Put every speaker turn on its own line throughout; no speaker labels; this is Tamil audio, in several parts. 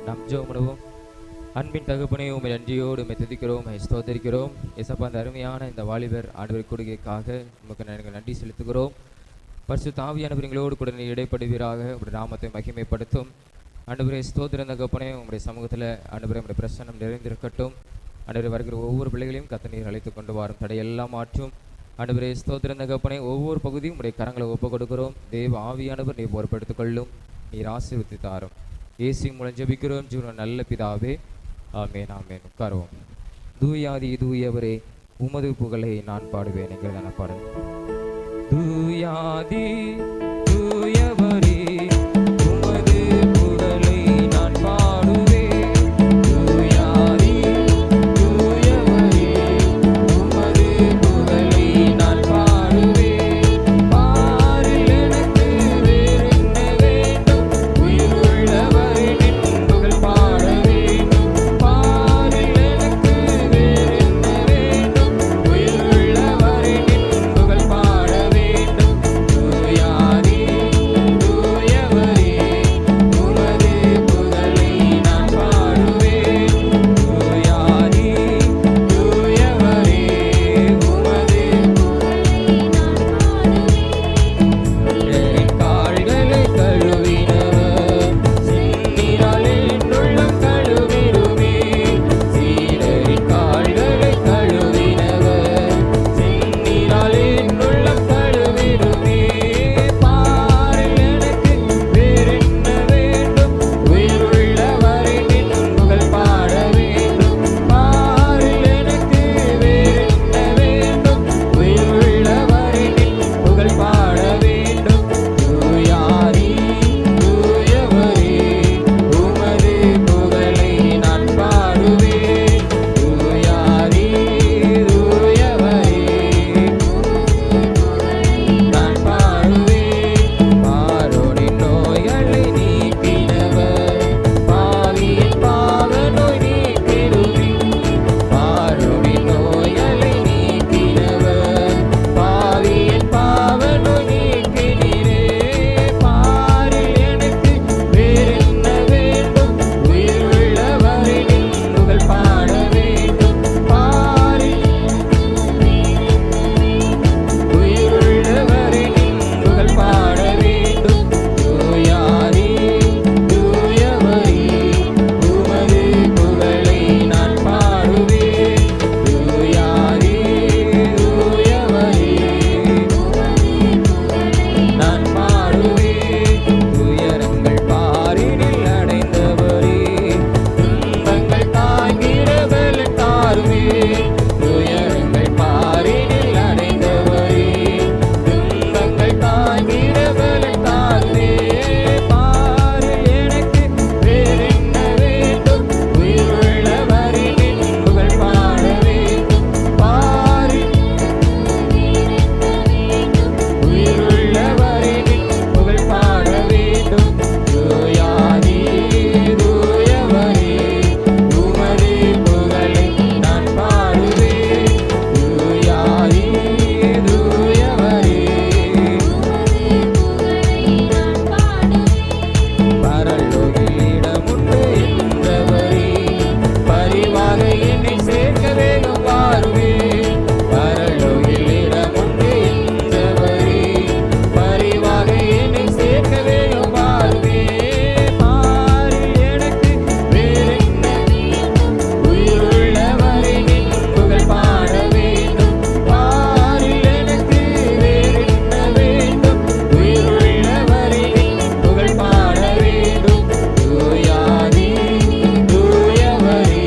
நாம் ஜெபம் பண்ணுவோம். அன்பின் தகப்பனே, உம்மை நன்றியோடு உம்மை துதிக்கிறோம், உம்மை ஸ்தோத்திரிக்கிறோம். ஏசப்பா, அந்த அருமையான இந்த வாலிபர் ஆண்டவர் கொடுக்கைக்காக உமக்கு நாங்கள் நன்றி செலுத்துகிறோம். பரிசுத்த ஆவியானவர் எங்களோடு கூட நீர் இடைப்படுவீராக. உங்களுடைய நாமத்தை மகிமைப்படுத்தும். ஆண்டவரே ஸ்தோத்திரம் தகப்பனே, உங்களுடைய சமூகத்தில் ஆண்டவரே உங்களுடைய பிரசன்னம் நிறைந்திருக்கட்டும். ஆண்டவரே வருகிற ஒவ்வொரு பிள்ளைகளையும் கத்த நீர் அழைத்து கொண்டு வரும் தடையெல்லாம் மாற்றும். ஆண்டவரே ஸ்தோத்திரம் தகப்பனே, ஒவ்வொரு பகுதியும் உடைய கரங்களை ஒப்புக் கொடுக்கிறோம். தேவ ஆவியானவர் நீர் பொறுப்பெடுத்துக் கொள்ளும், நீர் ஆசீர்வதித்து தாரும். இயேசு மூலம் ஜெபிக்கிறோம் ஜீவன் நல்ல பிதாவே, ஆமென் ஆமென். உட்காருவோம். தூயாதி தூயவரே, உமது புகழை நான் பாடுவேன் என்கிறதான பாடல். தூயாதி தூயவரே, உமது புகழை நான் பாடுவேன். தூயாதி தூயவரே, உமது புகழை நான் பாடுவேன். பாரில் எனக்கு வேறென்ன வேண்டும், உயிருள்ளவரின் புகழ் பாட வேண்டும். பாரில் எனக்கு வேறென்ன வேண்டும், உயிருள்ளவரின் புகழ் பாட வேண்டும். தூயாதி தூயவரே, உமது புகழை நான் பாடுவேன். தூயாதி தூயவரே, உமது புகழை நான் பாடுவேன். என் கால்களை கழுவினவர், சிந்நீரால் என் உள்ளம் கழுவிடுமே. சீடரின் கால்களை கழுவினவர், சிந்நீரால் என் உள்ளம் கழுவிடுமே. பாரில் எனக்கு வேறென்ன வேண்டும், உயிருள்ளவரின் புகழ் பாட வேண்டும். பாரில் எனக்கு வேறென்ன வேண்டும், உயிருள்ளவரின் புகழ் பாட வேண்டும். தூயாதி தூயவரே, உமது புகழை நான் பாடுவேன். தூயாதி தூயவரே, நான் பாடுவேன். பாரோனின் நோய்களை நீக்கினவர், பாவியின் பாவ நோய் நீக்கிடுவீர். பாரோனின் நோய்களை நீக்கினவர், பாவியின் பாவ நோய் நீக்கினீரே. பாரில் எனக்கு வேறென்ன வேண்டும், உயிருள்ளவரின் புகழ் பாட வேண்டும். பாரில் உயிருள்ளவரின் புகழ் பாட வேண்டும். தூயாதி தூயவரே, உமது புகழை நான் பாடுவேன். தூயாதி தூயவரே, நான் பாடுவேன். துயரங்கள் பாரினில் அடைந்தவரே, துன்பங்கள் தாங்கிறவள் தாருமே. துயரங்கள் பாரினில் அடைந்தவரே, துன்பங்கள் தாங்கிறவள் தாருமே. பாரில் எனக்கு வேறென்ன வேண்டும், உயிருள்ளவரின் புகழ் பாட வேண்டும். பாரில் உயிருள்ளவரின் புகழ் பாட வேண்டும். தூயாதி தூயவரே, உமது புகழை நான் பாடுவேன். தூயாதி தூயவரே, பரலோகில் இடமுண்டு என்றவரே, பரிவாக என்னை சேர்க்க வேகம் வாருவேன். பரலோகில் இடமுண்டு என்றவரே, பரிவாக என்னை சேர்க்க வேகம் வாருவேன். பாரில் எனக்கு வேறென்ன வேண்டும், உயிருள்ளவரின் புகழ் பாட வேண்டும். பாரில் எனக்கு வேறென்ன வேண்டும், உயிருள்ளவரின் புகழ் பாட வேண்டும். தூயாதி தூயவரே,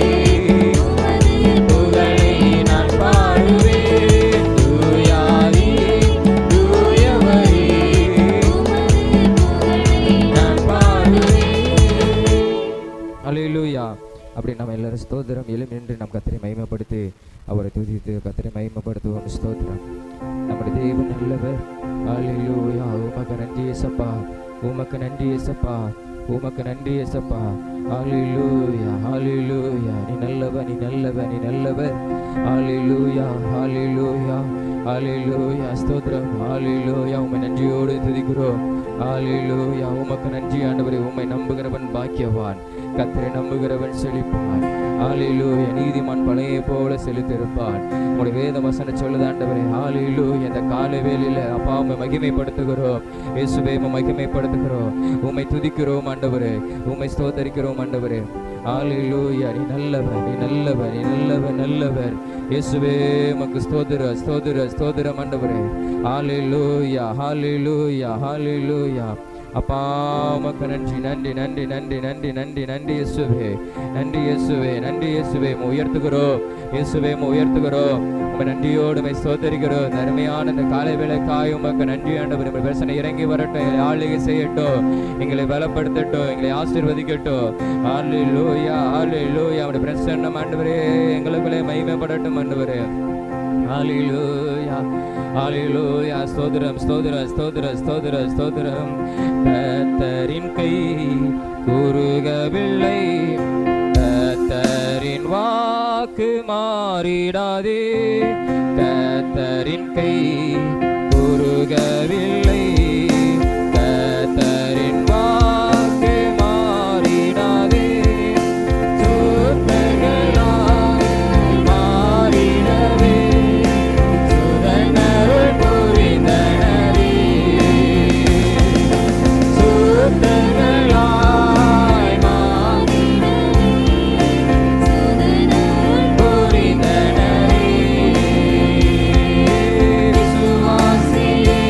உமது புகழை நான் பாடுவேன். தூயாதி தூயவரே, உமது புகழை நான் பாடுவேன். அல்லேலூயா. அப்படி நம்ம எல்லாரும் ஸ்தோத்திரம் எழும் நின்று நம் கர்த்தரை மகிமைப்படுத்தி அவரை துதித்து கர்த்தரை மகிமைப்படுத்துவோம். ஸ்தோத்திரம். நம்முடைய தேவன் நல்லவர். அல்லேலூயா. உமக்கு நன்றி இயேசப்பா, உமக்கு நன்றி இயேசப்பா, உமக்கு நன்றி இயேசப்பா. அல்லேலூயா அல்லேலூயா. நீ நல்லவர், நீ நல்லவர், நீ நல்லவர். அல்லேலூயா அல்லேலூயா அல்லேலூயா. ஸ்தோத்திரம். அல்லேலூயா. உம்மை நன்றியோடு துதிக்கிறோம். ஹalleluya. உமக்கு நன்றி ஆண்டவரே. உம்மை நம்புகிறவன் பாக்கியவான், கர்த்தரை நம்புகிறவன் செழிப்பான். ஹalleluya. நீதிமான் பழைய போல செழித்திருப்பான். உம்முடைய வேத வசனம் சொல்லுது ஆண்டவரே. ஹalleluya. இந்த காலை வேளையில அப்பா உம்மை மகிமைப்படுத்துகிறோம் இயேசுவே. உம்மை மகிமைப்படுத்துகிறோம், உம்மை துதிக்கிறோம் ஆண்டவரே, உம்மை ஸ்தோத்தரிக்கிறோம் ஆண்டவரே. ஹalleluya. நீ நல்லவர், நீ நல்லவர், நீ நல்லவர், நல்லவர் இயேசுவே. உமக்கு ஸ்தோத்திரம், ஸ்தோத்திரம், ஸ்தோத்திரம் ஆண்டவரே. ஹalleluya, ஹalleluya, ஹalleluya. அப்பா உமக்கு நன்றி, நன்றி, நன்றி, நன்றி, நன்றி, நன்றி, நன்றி இயேசுவே, நன்றி இயேசுவே, நன்றி இயேசுவே. உயர்த்துகிறோம் இயேசுவே, உயர்த்துகிறோம். உம்மை நன்றியோடு உம்மை ஸ்தோத்தரிக்கிறோம். அருமையான இந்த காலை வேளைக்காய் உமக்கு நன்றி ஆண்டவரே. உம்முடைய பிரசன்னம் இறங்கி வரட்டும், எங்களை ஆளுகை செய்யட்டும், எங்களை பலப்படுத்தட்டும், எங்களை ஆசீர்வதிக்கட்டும். ஹalleluya, ஹalleluya. உம்முடைய பிரசன்னம் ஆண்டவரே எங்களுக்குள்ளே மகிமைப்படட்டும் ஆண்டவரே. ஹalleluya, ஹalleluya. ஸ்தோத்திரம், ஸ்தோத்திரம், ஸ்தோத்திரம், ஸ்தோத்திரம், ஸ்தோத்திரம். கர்த்தரின் கை குறுகவில்லை, கர்த்தரின் வாக்கு மாறிடாதே. கர்த்தரின் கை குறுகவில்லை, கர்த்தரின் வாக்கு மாறிடாதே. சூத்திரங்களாய் மாறிடவே சுதனருள் புரிந்தனரே. சூத்திரங்களாய் மாறிடவே சுதனருள் புரிந்தனரே. விசுவாசியே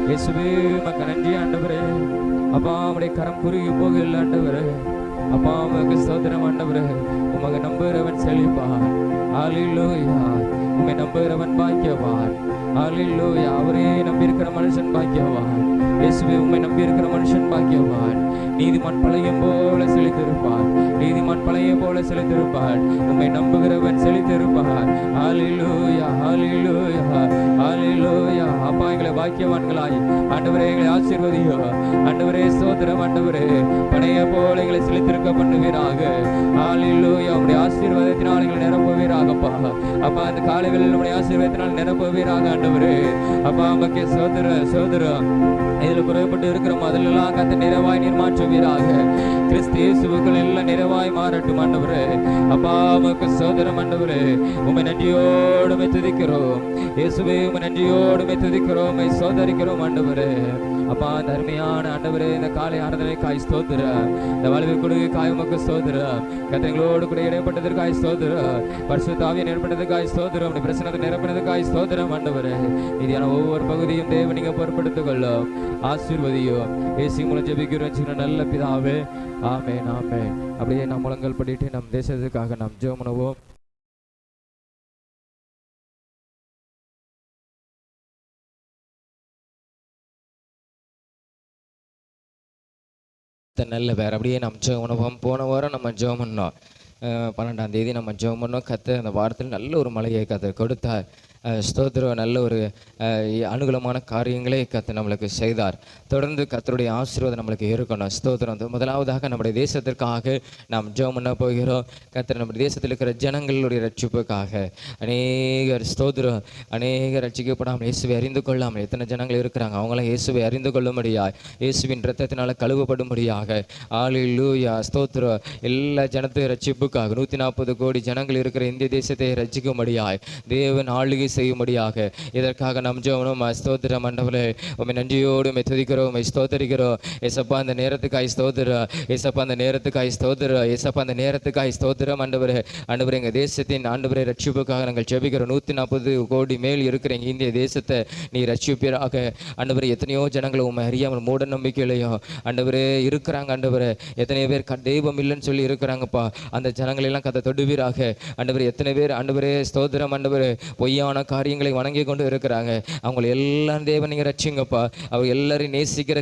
இயேசுவே உமக்கு நன்றி ஆண்டவரே. அப்பா உம்முடைய கரம் குறுகி போகல ஆண்டவரே. அப்பா உமக்கு ஸ்தோத்திரம் ஆண்டவரே. உமக்கு நம்புகிறவன் செழிப்பான். ஹல்லேலூயா. உம்மை நம்புகிறவன் பாக்கியவான். ஹல்லேலூயா. அவரே நம்பியிருக்கிற மனுஷன் பாக்கியவான். இயேசுவே உம்மை நம்பியிருக்கிற மனுஷன் பாக்கியவான். நீதிமான் பழையம் போல செழித்திருப்பான். நீதிமான் பழையம் போல செழித்திருப்பான். உம்மை நம்புகிறவன் செழித்திருப்பான். ஹல்லேலூயா. ஹல்லேலூயா. ஹல்லேலூயா. அப்பா எங்களை பாக்கியவான்களாய் ஆண்டவரே எங்களை ஆசீர்வதியோ ஆண்டவரே. ஸ்தோத்திரம் ஆண்டவரே. பழைய போல எங்களை செழித்திருக்க பண்ணுவீராக. ஹல்லேலூயா. உம்முடைய ஆசீர்வாதத்தினால் எங்களை நிரப்புவீராகப்பா. அப்பா அந்த காலைகளில் உம்முடைய ஆசீர்வாதத்தினால் நிரப்புவீராக ஆண்டவரே. அப்பா உமக்கு ஸ்தோத்திரம். இதில் குறைபட்டு இருக்கிறோம் அதிலெல்லாம் கத்த நிறைவாய் நீர் மாற்றுவீராக. கிறிஸ்து இயேசுவுக்குள் எல்லாம் நிறைவாய் மாறட்டும் ஆண்டவரே. அப்பா உமக்கு ஸ்தோத்திரம் ஆண்டவரே. உம்மை நன்றியோடு துதிக்கிறோம் இயேசுவே. உம்மை நன்றியோடு துதிக்கிறோம், உம்மை ஸ்தோத்தரிக்கிறோம் ஆண்டவரே. அப்பா அந்த அருமையான ஆண்டவரே இந்த காலை ஆராதனைக்காய் ஸ்தோத்திரம். இந்த வாழ்வில் கொடுக்காய் உமக்கு ஸ்தோத்திரம். கத்திரங்களோடு கூட இடைப்பட்டதற்காய் ஸ்தோத்திரம். பரிசுத்த ஆவியானவர் ஏற்பட்டதற்காய் ஸ்தோத்திரம். உம்முடைய பிரசன்னத்தை நிரப்பினதற்காய் ஸ்தோத்திரம் ஆண்டவரே. இதுயான ஒவ்வொரு பகுதியும் தேவன் நீங்க பொறுப்படுத்திக் கொள்ளும், ஆசீர்வதியும். இயேசு மூலம் ஜெபிக்கிறோம் நல்ல பிதாவே. ஆமென், ஆமென். அப்படியே நாம் முழங்கல் படிட்டு நம் தேசத்துக்காக நாம் ஜெபம் பண்ணுவோம். நல்ல வேறு அப்படியே நம்ம ஜெபம் பண்ணுவோம். போன வாரம் நம்ம ஜெபம் பண்ணோம். 12ஆம் தேதி நம்ம ஜெபம் பண்ணோம். கர்த்தர் அந்த வாரத்தில் நல்ல ஒரு மழையை கர்த்தர் கொடுத்தார். ஸ்தோத்திரம். நல்ல ஒரு அனுகூலமான காரியங்களே கர்த்தர் நம்மளுக்கு செய்தார். தொடர்ந்து கர்த்தருடைய ஆசீர்வாதம் நம்மளுக்கு இருக்கணும். ஸ்தோத்திரம். முதலாவதாக நம்முடைய தேசத்திற்காக நாம் ஜெபம் பண்ண போகிறோம். கர்த்தர் நம்முடைய தேசத்தில் இருக்கிற ஜனங்களுடைய ரட்சிப்புக்காக அநேகர் ஸ்தோத்திரம் அநேகர் ரட்சிக்கப்படாமல் இயேசுவை அறிந்து கொள்ளாமல் எத்தனை ஜனங்கள் இருக்கிறாங்க. அவங்களாம் இயேசுவை அறிந்து கொள்ளும்படியாக இயேசுவின் இரத்தத்தினால் கழுவப்படும்படியாக ஹல்லேலூயா ஸ்தோத்திரம். எல்லா ஜனத்தையும் ரட்சிப்புக்காக 140 கோடி ஜனங்கள் இருக்கிற இந்திய தேசத்தை ரட்சிக்கும்படியாய் தேவன் ஆளுகை செய்யும்படியாக இதற்காக நம் ஜெபம். ஸ்தோத்திரம் ஆண்டவரே. உம்மை நன்றியோடு உம்மை துதிக்கிறோம், உம்மை ஸ்தோத்தரிக்கிறோம். ஏசப்பா அந்த நேரத்துக்காய் ஸ்தோத்திரம். ஏசப்பா அந்த நேரத்துக்காய் ஸ்தோத்திரம். ஏசப்பா அந்த நேரத்துக்காய் ஸ்தோத்திரம் ஆண்டவரே. ஆண்டவரே எங்கள் தேசத்தின் ஆண்டவரே ரட்சிப்புக்காக நாங்கள் ஜெபிக்கிறோம். 140 கோடி மேல் இருக்கிற எங்கள் இந்திய தேசத்தை நீ ரட்சிப்பீராக ஆண்டவரே. எத்தனையோ ஜனங்களை உண்மை அறியாமல் மூட நம்பிக்கையிலையும் ஆண்டவரே இருக்கிறாங்க ஆண்டவரே. எத்தனை பேர் தெய்வம் இல்லைன்னு சொல்லி இருக்கிறாங்கப்பா. அந்த ஜனங்களெல்லாம் கதை தொடுவீராக ஆண்டவரே. எத்தனை பேர் ஆண்டவரே ஸ்தோத்திரம் ஆண்டவரே பொய்யான காரியங்களை வணங்கி கொண்டு இருக்கிறாங்க. அவங்களை எல்லாம் தேவன் நீங்கள் ரட்சிங்கப்பா. அவர் எல்லாரையும் நேசிக்கிற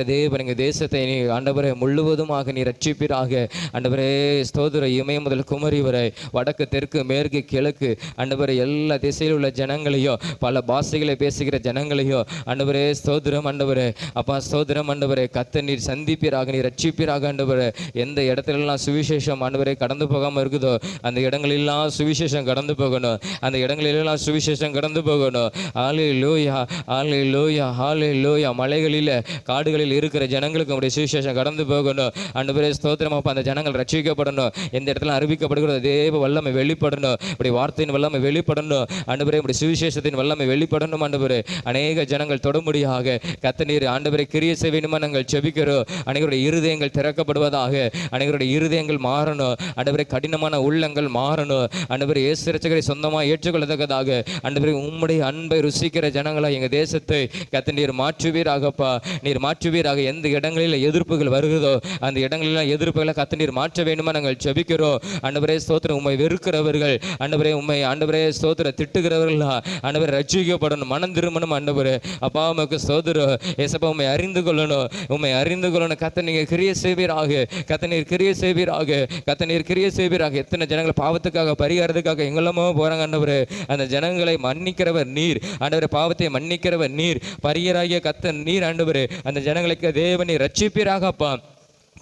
தேவன் எங்கள் தேசத்தை நீ ஆண்டவரே முழுவதுமாக நீ ரட்சிப்பீராக ஆண்டவரே. ஸ்தோத்திர. இமயம் முதல் குமரி வரை வடக்கு தெற்கு மேற்கு கிழக்கு ஆண்டவரே எல்லா திசையில் உள்ள ஜனங்களையோ பல பாஷைகளை பேசுகிற ஜனங்களையோ ஆண்டவரே ஸ்தோத்திரம் ஆண்டவரே. அப்பா ஸ்தோத்திரம் ஆண்டவரே. கத்த நீர் சந்திப்பீராக நீ ரட்சிப்பீராக ஆண்டவரே. எந்த இடத்துலலாம் சுவிசேஷம் ஆண்டவரே கடந்து போகாமல் இருக்குதோ அந்த இடங்களெல்லாம் சுவிசேஷம் கடந்து போகணும். அந்த இடங்களெல்லாம் சுவிசேஷம் கடந்து போகணும். ஹல்லேலூயா. ஹல்லேலூயா. ஹல்லேலூயா. மலைகளில் காடுகளில் இருக்கிற ஜனங்களுக்கு நம்முடைய சுவிசேஷம் கடந்து போகணும் ஆண்டவரே. ஸ்தோத்திரம். அப்போ அந்த ஜனங்கள் ரட்சிக்கப்படணும். எந்த இடத்துல அறிவிக்கப்படுகிறதோ தேவ வல்லமை வெளிப்படணும். இப்படி வார்த்தையின் வல்லமை வெளிப்படணும் ஆண்டவரே. இப்படி சுவிசேஷத்தின் வல்லமை வெளிப்படணும் ஆண்டவரே. அநேக ஜனங்கள் தொடும்படியாக கத்த நீர் ஆண்டவரை கிரியை செய்ய வேண்டுமா நாங்கள் ஜெபிக்கிறோம். அனைவருடைய இருதயங்கள் திறக்கப்படுவதாக. அனைவருடைய இருதயங்கள் மாறணும் ஆண்டவரே. கடினமான உள்ளங்கள் மாறணும் ஆண்டவரே. இயேசு இரட்சகரை சொந்தமாக ஏற்றுக்கொள்ளத்தக்கதாக ஆண்டவரே உம்முடைய அன்பை ருசிக்கிற ஜனங்களா எங்கள் தேசத்தை கத்த நீர் மாற்றுவீராகப்பா. நீர் மாற்றுவீராக. எந்த இடங்களில் எதிர்ப்புகள் வருகிறதோ அந்த இடங்களில் எதிர்ப்புகளை கத்த நீர் மாற்ற வேண்டுமா நாங்கள் ஜெபிக்கிறோம் ஆண்டவரே. ஸ்தோத்திரம். உம்மை வெறுக்கிறவர்கள் ஆண்டவரே உம்மை ஆண்டவரே ஸ்தோத்திர திட்டுகிறவர்களா ஆண்டவரே ரட்சிக்கப்படணும், மனம் திரும்பணும் ஆண்டவரே. அப்பா உமக்கு ஸ்தோத்திரம். ஏசப்பா உம்மை அறிந்து கொள்ளணும், உம்மை அறிந்து கொள்ளணும். கத்த நீங்க கிரியை செய்வீராக. கத்த நீர் கிரியை செய்வீராக. கத்த நீர் கிரியை செய்வீராக. எத்தனை ஜனங்கள் பாவத்துக்காக பரிகாரத்துக்காக எங்கெல்லாமோ போறாங்க ஆண்டவரே. அந்த ஜனங்களை மன்னிக்கிறவர் நீர் ஆண்டவரே. பாவத்தை மன்னிக்கிறவர் நீர். பரிகராகிய கத்த நீர் ஆண்டவரே. அந்த ஜனங்களுக்கு தேவனை ரட்சிப்பீராகப்பா.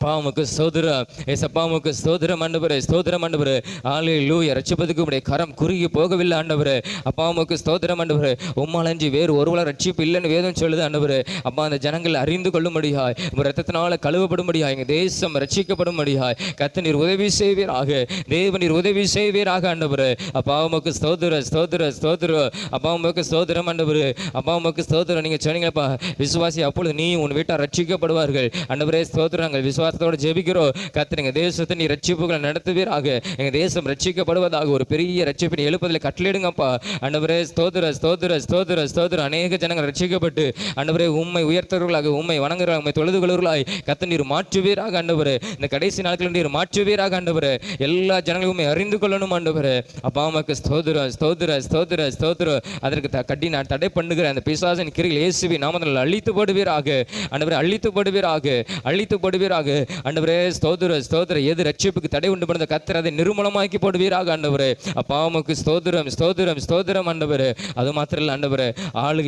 பாவமுக்கு ஸ்தோத்திரம். ஏசப்பாவுக்கு ஸ்தோத்திரம் ஆண்டவரே. ஸ்தோத்திரம் ஆண்டவரே. ஹல்லேலூயா. ரட்சிப்பதுக்கு உடைய கரம் குறுகி போகவில்லை ஆண்டவரே. அப்பாவுக்கு ஸ்தோத்திரம் ஆண்டவரே. உம்மாலஞ்சி வேறு ஒருவள ரட்சிப்பு இல்லைன்னு வேதம் சொல்லுது ஆண்டவரே. அப்பா அந்த ஜனங்கள் அறிந்து கொள்ளும்படியாய் ரத்தத்தினால கழுவப்படும்படியாய் எங்கள் தேசம் ரட்சிக்கப்படும்படியாய் கத்த நீர் உதவி செய்வீராக. தேவநீர் உதவி செய்வீராக ஆண்டவரே. அப்பாவுக்கு ஸ்தோத்திர ஸ்தோத்திர ஸ்தோத்திரம். அப்பாவுக்கு ஸ்தோத்திரம் ஆண்டவரே. அப்பாவுக்கு ஸ்தோத்திரம். நீங்கள் சொன்னீங்கப்பா விசுவாசி அப்பொழுது நீ உன் வீட்டார் ரட்சிக்கப்படுவார்கள் ஆண்டவரே. ஸ்தோத்திரம். நாங்கள் விசுவாச விசுவாசத்தோடு ஜெபிக்கிறோம். கர்த்தர் எங்க தேசத்தை நீ ரட்சிப்புகளை நடத்துவீராக. எங்க தேசம் ரட்சிக்கப்படுவதாக ஒரு பெரிய ரட்சிப்பின் எழுப்பதில் கட்டளிடுங்கப்பா. ஆண்டவரே ஸ்தோத்திர ஸ்தோத்திர ஸ்தோத்திர ஸ்தோத்திர. அநேக ஜனங்கள் ரட்சிக்கப்பட்டு ஆண்டவரே உம்மை உயர்த்தவர்களாக, உம்மை வணங்குறாங்க, உம்மை தொழுதுகொள்வர்களாய் கர்த்தர் நீர் மாற்றுவீராக. ஆண்டவரே இந்த கடைசி நாட்களில் நீர் மாற்றுவீராக. ஆண்டவரே எல்லா ஜனங்களும் உம்மை அறிந்து கொள்ளணும். ஆண்டவரே அப்பா உமக்கு ஸ்தோத்திர ஸ்தோத்திர ஸ்தோத்திர ஸ்தோத்திர. அதற்கு கட்டி நான் தடை பண்ணுகிற அந்த பிசாசின் கிரியில் இயேசுவின் நாமத்தில் அழித்து போடுவீராக. ஆண்டவரே அழித்து போடுவீராக, அழித்து போடுவீராக. ஆண்டவரே ஸ்தோத்திர ஸ்தோத்திர. எது ரட்சிப்புக்கு தடை உண்டு பண்ண கர்த்தர் அதை நிர்மூலமாக்கி போடுவீராக. ஆண்டவரே அப்பா உமக்கு ஸ்தோத்திரம் ஸ்தோத்திரம் ஸ்தோத்திரம். ஆண்டவரே அது மாத்திரம் இல்லை ஆண்டவரே,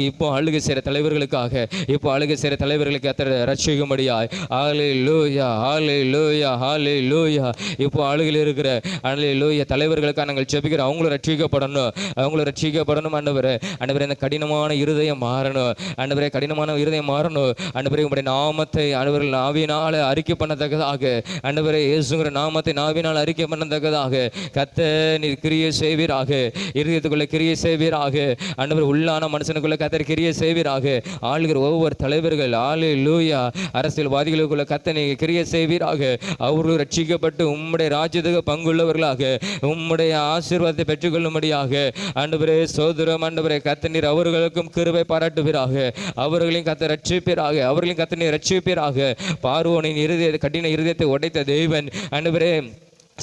இப்போ ஆளுகை செய்கிற தலைவர்களுக்காக, இப்போ ஆளுகை செய்கிற தலைவர்களுக்கு கர்த்தர் ரட்சிக்கும்படியாய் ஹல்லேலூயா ஹல்லேலூயா ஹல்லேலூயா. இப்போ ஆளுகையில் இருக்கிற ஹல்லேலூயா தலைவர்களுக்காக நாங்கள் ஜெபிக்கிறோம். அவங்களும் ரட்சிக்கப்படணும், அவங்களும் ரட்சிக்கப்படணும். ஆண்டவரே ஆண்டவரே இந்த கடினமான இருதயம் மாறணும். ஆண்டவரே கடினமான இருதயம் மாறணும். ஆண்டவரே உம்முடைய நாமத்தை ஆண்டவர்கள் நாவினால் அறிக்கை பண்ணத்தக்கதாக, ஆண்டவரே இயேசுங்கிற நாமத்தை நாவினால் அறிக்கை பண்ணத்தக்கதாக கர்த்தர் நீர் கிரியை செய்வீராக. இருதயத்துக்குள்ள கிரியை செய்வீராக. ஆண்டவர் உள்ளான மனுஷனுக்குள்ள கர்த்தர் கிரியை செய்வீராக. ஆளுகிற ஒவ்வொரு தலைவர்கள் ஹல்லேலூயா அரசியல்வாதிகளுக்குள்ள கர்த்தர் நீர் கிரியை செய்வீராக. அவர்கள் ரட்சிக்கப்பட்டு உம்முடைய ராஜ்யத்துக்கு பங்குள்ளவர்களாக உம்முடைய ஆசீர்வாதத்தை பெற்றுக்கொள்ளும்படியாக ஆண்டவரே ஸ்தோத்திரம். ஆண்டவரே கர்த்தர் நீர் அவர்களுக்கும் கிருபை பாராட்டுவீராக. அவர்களையும் கர்த்தர் ரட்சிப்பீராக. அவர்களையும் கர்த்தர் நீர் ரட்சிப்பீராக. பார்வோனின் கடின இருதயத்தை உடைத்த தேவன் ஆண்டவரே